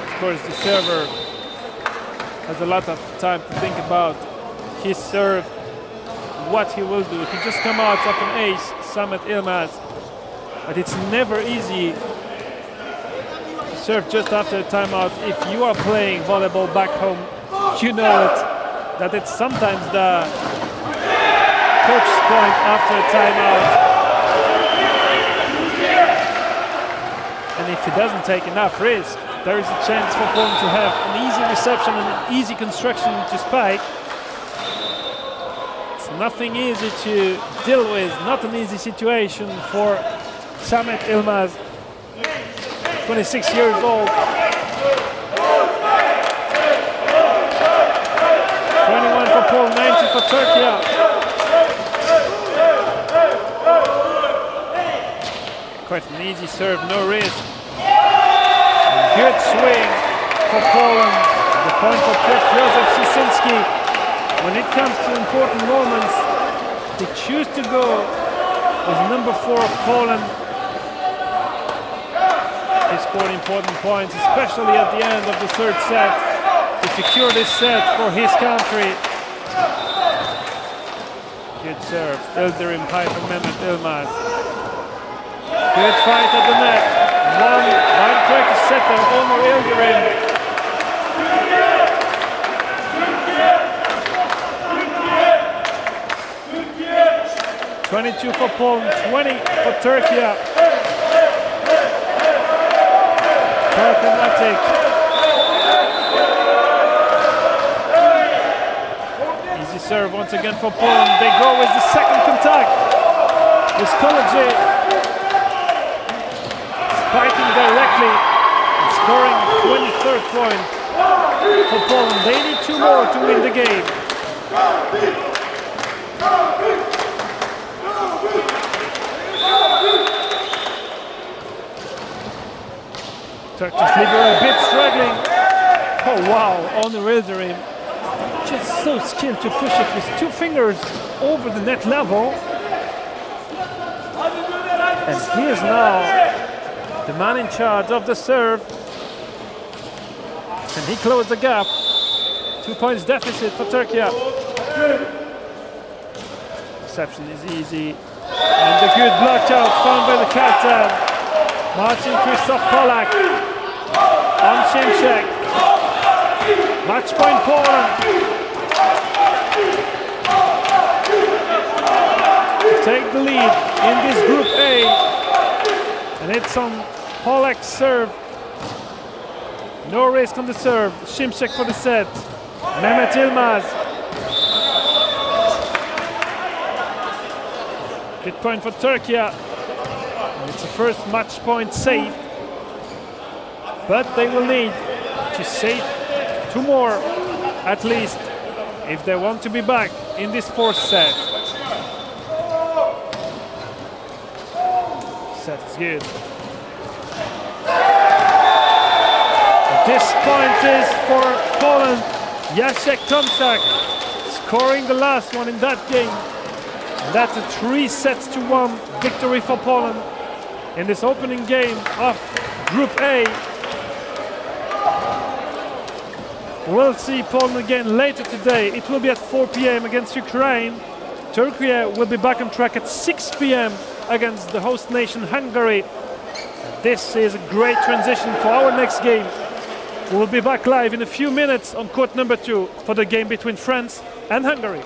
Of course, the server has a lot of time to think about his serve, what he will do. He just come out of an ace, Samet Yilmaz, but it's never easy to serve just after a timeout. If you are playing volleyball back home, you know it, that it's sometimes the coach's point after a timeout. And if he doesn't take enough risk, there is a chance for Poland to have an easy reception and an easy construction to spike. It's nothing easy to deal with, not an easy situation for Samet Yilmaz, 26 years old. quite an easy serve, no risk. Good swing for Poland. The point for Piotr Józef Sisinski. When it comes to important moments, they choose to go with number 4 of Poland. He scored important points, especially at the end of the third set, to secure this set for his country. Good serve. Ildirim high from Mehmet Ilmaz. Good fight at the net. Won by the Turkish setter, Onur Ildirim. (22 for Poland, 20 for Turkey. Problematic. Easy serve once again for Poland. They go with the second contact. With Kolodziej spiking directly and scoring 23rd point for Poland. They need 2 more to win the game. Turkish libero a bit struggling. Oh wow, Onur Ildirim just so skilled to push it with 2 fingers over the net level. And he is now the man in charge of the serve. Can he close the gap? 2 points deficit for Turkey. Reception is easy. And the good block out found by the captain, Marcin Krzysztof Polak. On Szymczak. Match point Poland. Take the lead in this Group A. And it's on Polak's serve. No risk on the serve. Szymczak for the set. Mehmet Ilmaz. Good point for Turkey. And it's the first match point saved. But they will need to save 2 more at least if they want to be back in this 4th set. Set is good. This point is for Poland. Jacek Tomczak scoring the last one in that game. And that's a 3-1 victory for Poland in this opening game of Group A. We'll see Poland again later today. It will be at 4 p.m. against Ukraine. Turkey will be back on track at 6 p.m. against the host nation Hungary. This is a great transition for our next game. We'll be back live in a few minutes on court number 2 for the game between France and Hungary.